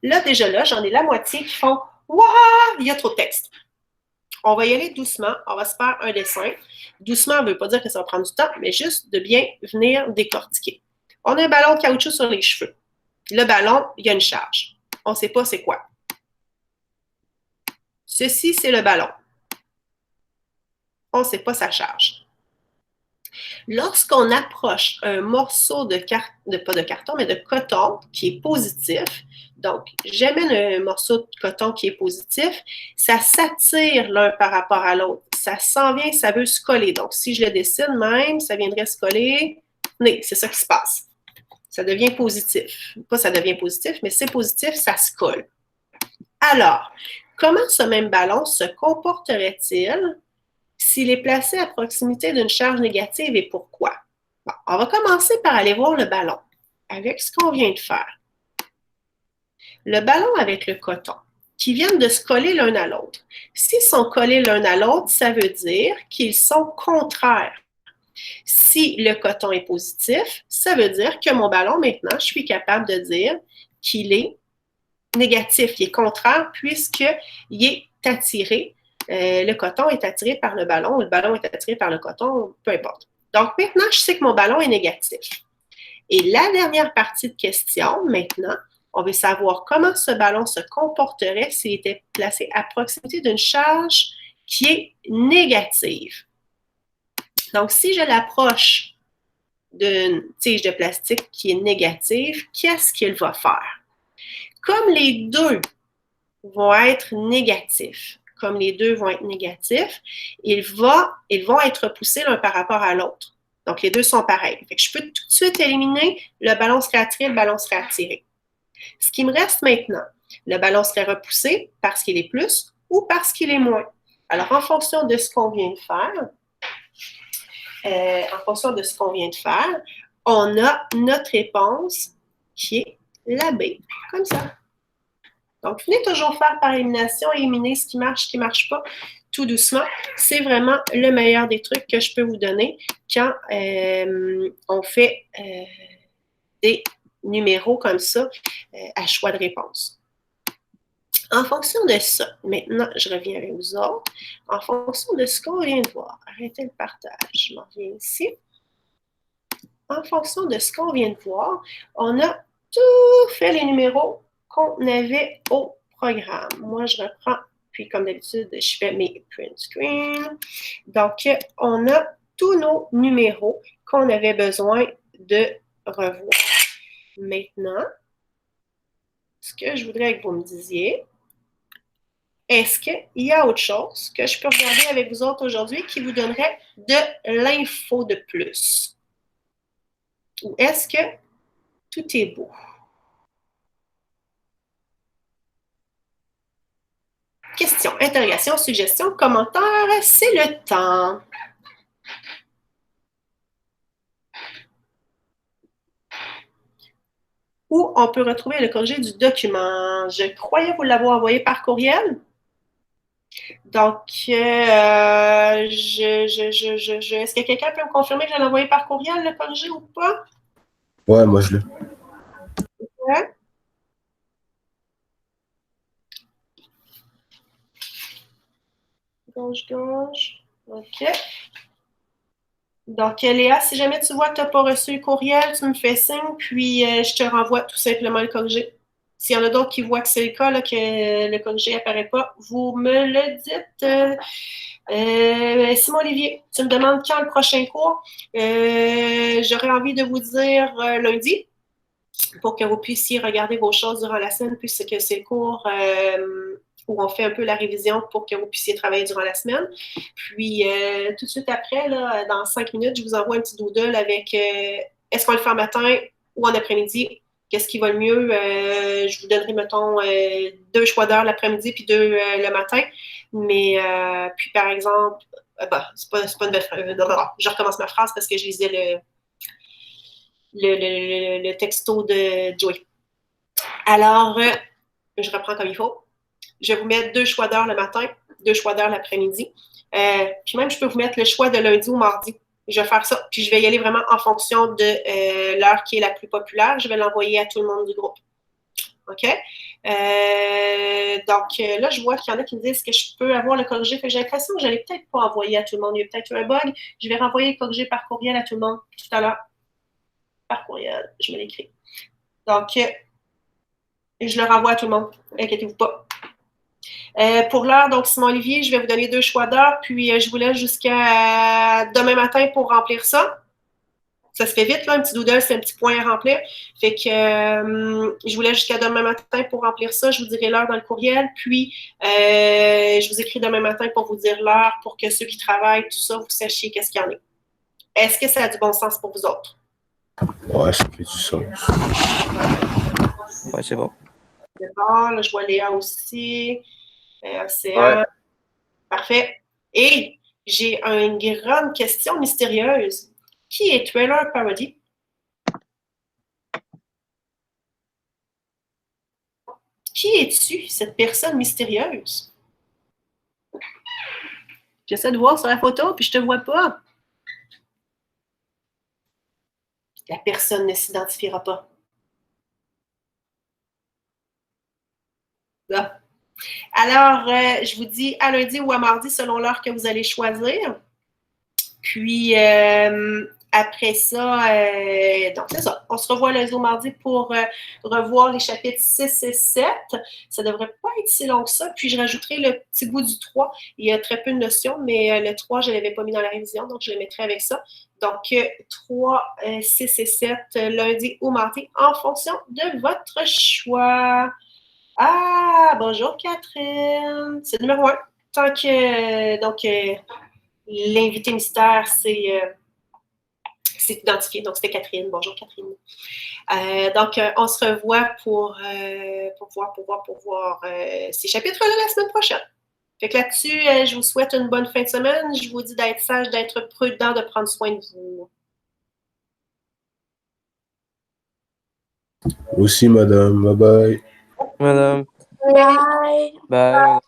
Là, déjà là, j'en ai la moitié qui font « Waouh! Il y a trop de texte. » On va y aller doucement. On va se faire un dessin. Doucement ne veut pas dire que ça va prendre du temps, mais juste de bien venir décortiquer. On a un ballon de caoutchouc sur les cheveux. Le ballon, il y a une charge. On ne sait pas c'est quoi. Ceci, c'est le ballon. On ne sait pas sa charge. Lorsqu'on approche un morceau pas de carton, mais de coton qui est positif, donc j'amène un morceau de coton qui est positif, ça s'attire l'un par rapport à l'autre. Ça s'en vient, ça veut se coller. Donc, si je le dessine même, ça viendrait se coller. Mais c'est ça qui se passe. Ça devient positif. Pas ça devient positif, mais c'est positif, ça se colle. Alors, comment ce même ballon se comporterait-il s'il est placé à proximité d'une charge négative et pourquoi? Bon, on va commencer par aller voir le ballon avec ce qu'on vient de faire. Le ballon avec le coton qui viennent de se coller l'un à l'autre. S'ils sont collés l'un à l'autre, ça veut dire qu'ils sont contraires. Si le coton est positif, ça veut dire que mon ballon, maintenant, je suis capable de dire qu'il est négatif, il est contraire puisqu'il est attiré. Le coton est attiré par le ballon ou le ballon est attiré par le coton, peu importe. Donc, maintenant, je sais que mon ballon est négatif. Et la dernière partie de question, maintenant, on veut savoir comment ce ballon se comporterait s'il était placé à proximité d'une charge qui est négative. Donc, si je l'approche d'une tige de plastique qui est négative, qu'est-ce qu'il va faire? Comme les deux vont être négatifs, ils vont être repoussés l'un par rapport à l'autre. Donc, les deux sont pareils. Fait que je peux tout de suite éliminer, le ballon serait attiré, le ballon serait attiré. Ce qui me reste maintenant, le ballon serait repoussé parce qu'il est plus ou parce qu'il est moins. Alors, en fonction de ce qu'on vient de faire, on a notre réponse qui est la B, comme ça. Donc, venez toujours faire par élimination, éliminer ce qui ne marche pas, tout doucement. C'est vraiment le meilleur des trucs que je peux vous donner quand on fait des numéros comme ça à choix de réponse. En fonction de ça, maintenant, je reviens avec vous autres. En fonction de ce qu'on vient de voir, arrêtez le partage, je m'en viens ici. En fonction de ce qu'on vient de voir, on a tout fait les numéros qu'on avait au programme. Moi, je reprends, puis comme d'habitude, je fais mes print screen. Donc, on a tous nos numéros qu'on avait besoin de revoir. Maintenant, ce que je voudrais que vous me disiez, est-ce qu'il y a autre chose que je peux regarder avec vous autres aujourd'hui qui vous donnerait de l'info de plus? Ou est-ce que tout est beau? Questions, interrogations, suggestions, commentaires, c'est le temps. Où on peut retrouver le corrigé du document. Je croyais vous l'avoir envoyé par courriel. Donc, est-ce que quelqu'un peut me confirmer que je l'ai envoyé par courriel, le corrigé ou pas? Ouais, moi je l'ai. Ouais. Gauche. OK. Donc, Léa, si jamais tu vois que tu n'as pas reçu le courriel, tu me fais signe, puis je te renvoie tout simplement le corrigé. S'il y en a d'autres qui voient que c'est le cas, là, que le corrigé n'apparaît pas, vous me le dites. Simon Olivier, tu me demandes quand le prochain cours? J'aurais envie de vous dire lundi, pour que vous puissiez regarder vos choses durant la semaine, puisque c'est le cours où on fait un peu la révision pour que vous puissiez travailler durant la semaine. Puis, tout de suite après, là, dans 5 minutes, je vous envoie un petit doodle avec est-ce qu'on le fait en matin ou en après-midi? Qu'est-ce qui va le mieux? Je vous donnerai, mettons, 2 choix d'heure l'après-midi puis 2 le matin. Mais, puis par exemple, c'est pas une belle phrase. Je recommence ma phrase parce que je lisais le texto de Joey. Alors, je reprends comme il faut. Je vais vous mettre 2 choix d'heure le matin, 2 choix d'heure l'après-midi. Puis même, je peux vous mettre le choix de lundi ou mardi. Je vais faire ça. Puis je vais y aller vraiment en fonction de l'heure qui est la plus populaire. Je vais l'envoyer à tout le monde du groupe. OK? Donc, là, je vois qu'il y en a qui me disent que je peux avoir le corrigé. Fait que j'ai l'impression que je n'allais peut-être pas envoyer à tout le monde. Il y a peut-être eu un bug. Je vais renvoyer le corrigé par courriel à tout le monde tout à l'heure. Par courriel, je me l'écris. Donc, je le renvoie à tout le monde. Inquiétez-vous pas. Pour l'heure, donc, Simon-Olivier, je vais vous donner 2 choix d'heure, puis je vous laisse jusqu'à demain matin pour remplir ça. Ça se fait vite, là, un petit doodle, c'est un petit point à remplir. Fait que je vous laisse jusqu'à demain matin pour remplir ça. Je vous dirai l'heure dans le courriel. Puis, je vous écris demain matin pour vous dire l'heure pour que ceux qui travaillent, tout ça, vous sachiez qu'est-ce qu'il y en a. Est-ce que ça a du bon sens pour vous autres? Ouais, ça fait du sens. Ouais, c'est bon. D'accord, là, je vois Léa aussi. Océan. Ouais. Parfait. Et j'ai une grande question mystérieuse. Qui est Trailer Parody? Qui es-tu, cette personne mystérieuse? J'essaie de voir sur la photo, puis je te vois pas. La personne ne s'identifiera pas. Là. Alors, je vous dis à lundi ou à mardi selon l'heure que vous allez choisir. Puis, après ça, donc c'est ça. On se revoit lundi ou mardi pour revoir les chapitres 6 et 7. Ça ne devrait pas être si long que ça. Puis, je rajouterai le petit bout du 3. Il y a très peu de notions, mais le 3, je ne l'avais pas mis dans la révision, donc je le mettrai avec ça. Donc, 3, 6 et 7, lundi ou mardi, en fonction de votre choix. Ah, bonjour Catherine. C'est le numéro 1. Tant que, donc, l'invité mystère, c'est identifié. Donc, c'était Catherine. Bonjour Catherine. Donc, on se revoit pour voir ces chapitres-là la semaine prochaine. Fait que là-dessus, je vous souhaite une bonne fin de semaine. Je vous dis d'être sage, d'être prudent, de prendre soin de vous. Aussi, madame. Bye bye. Madame. Bye. Bye.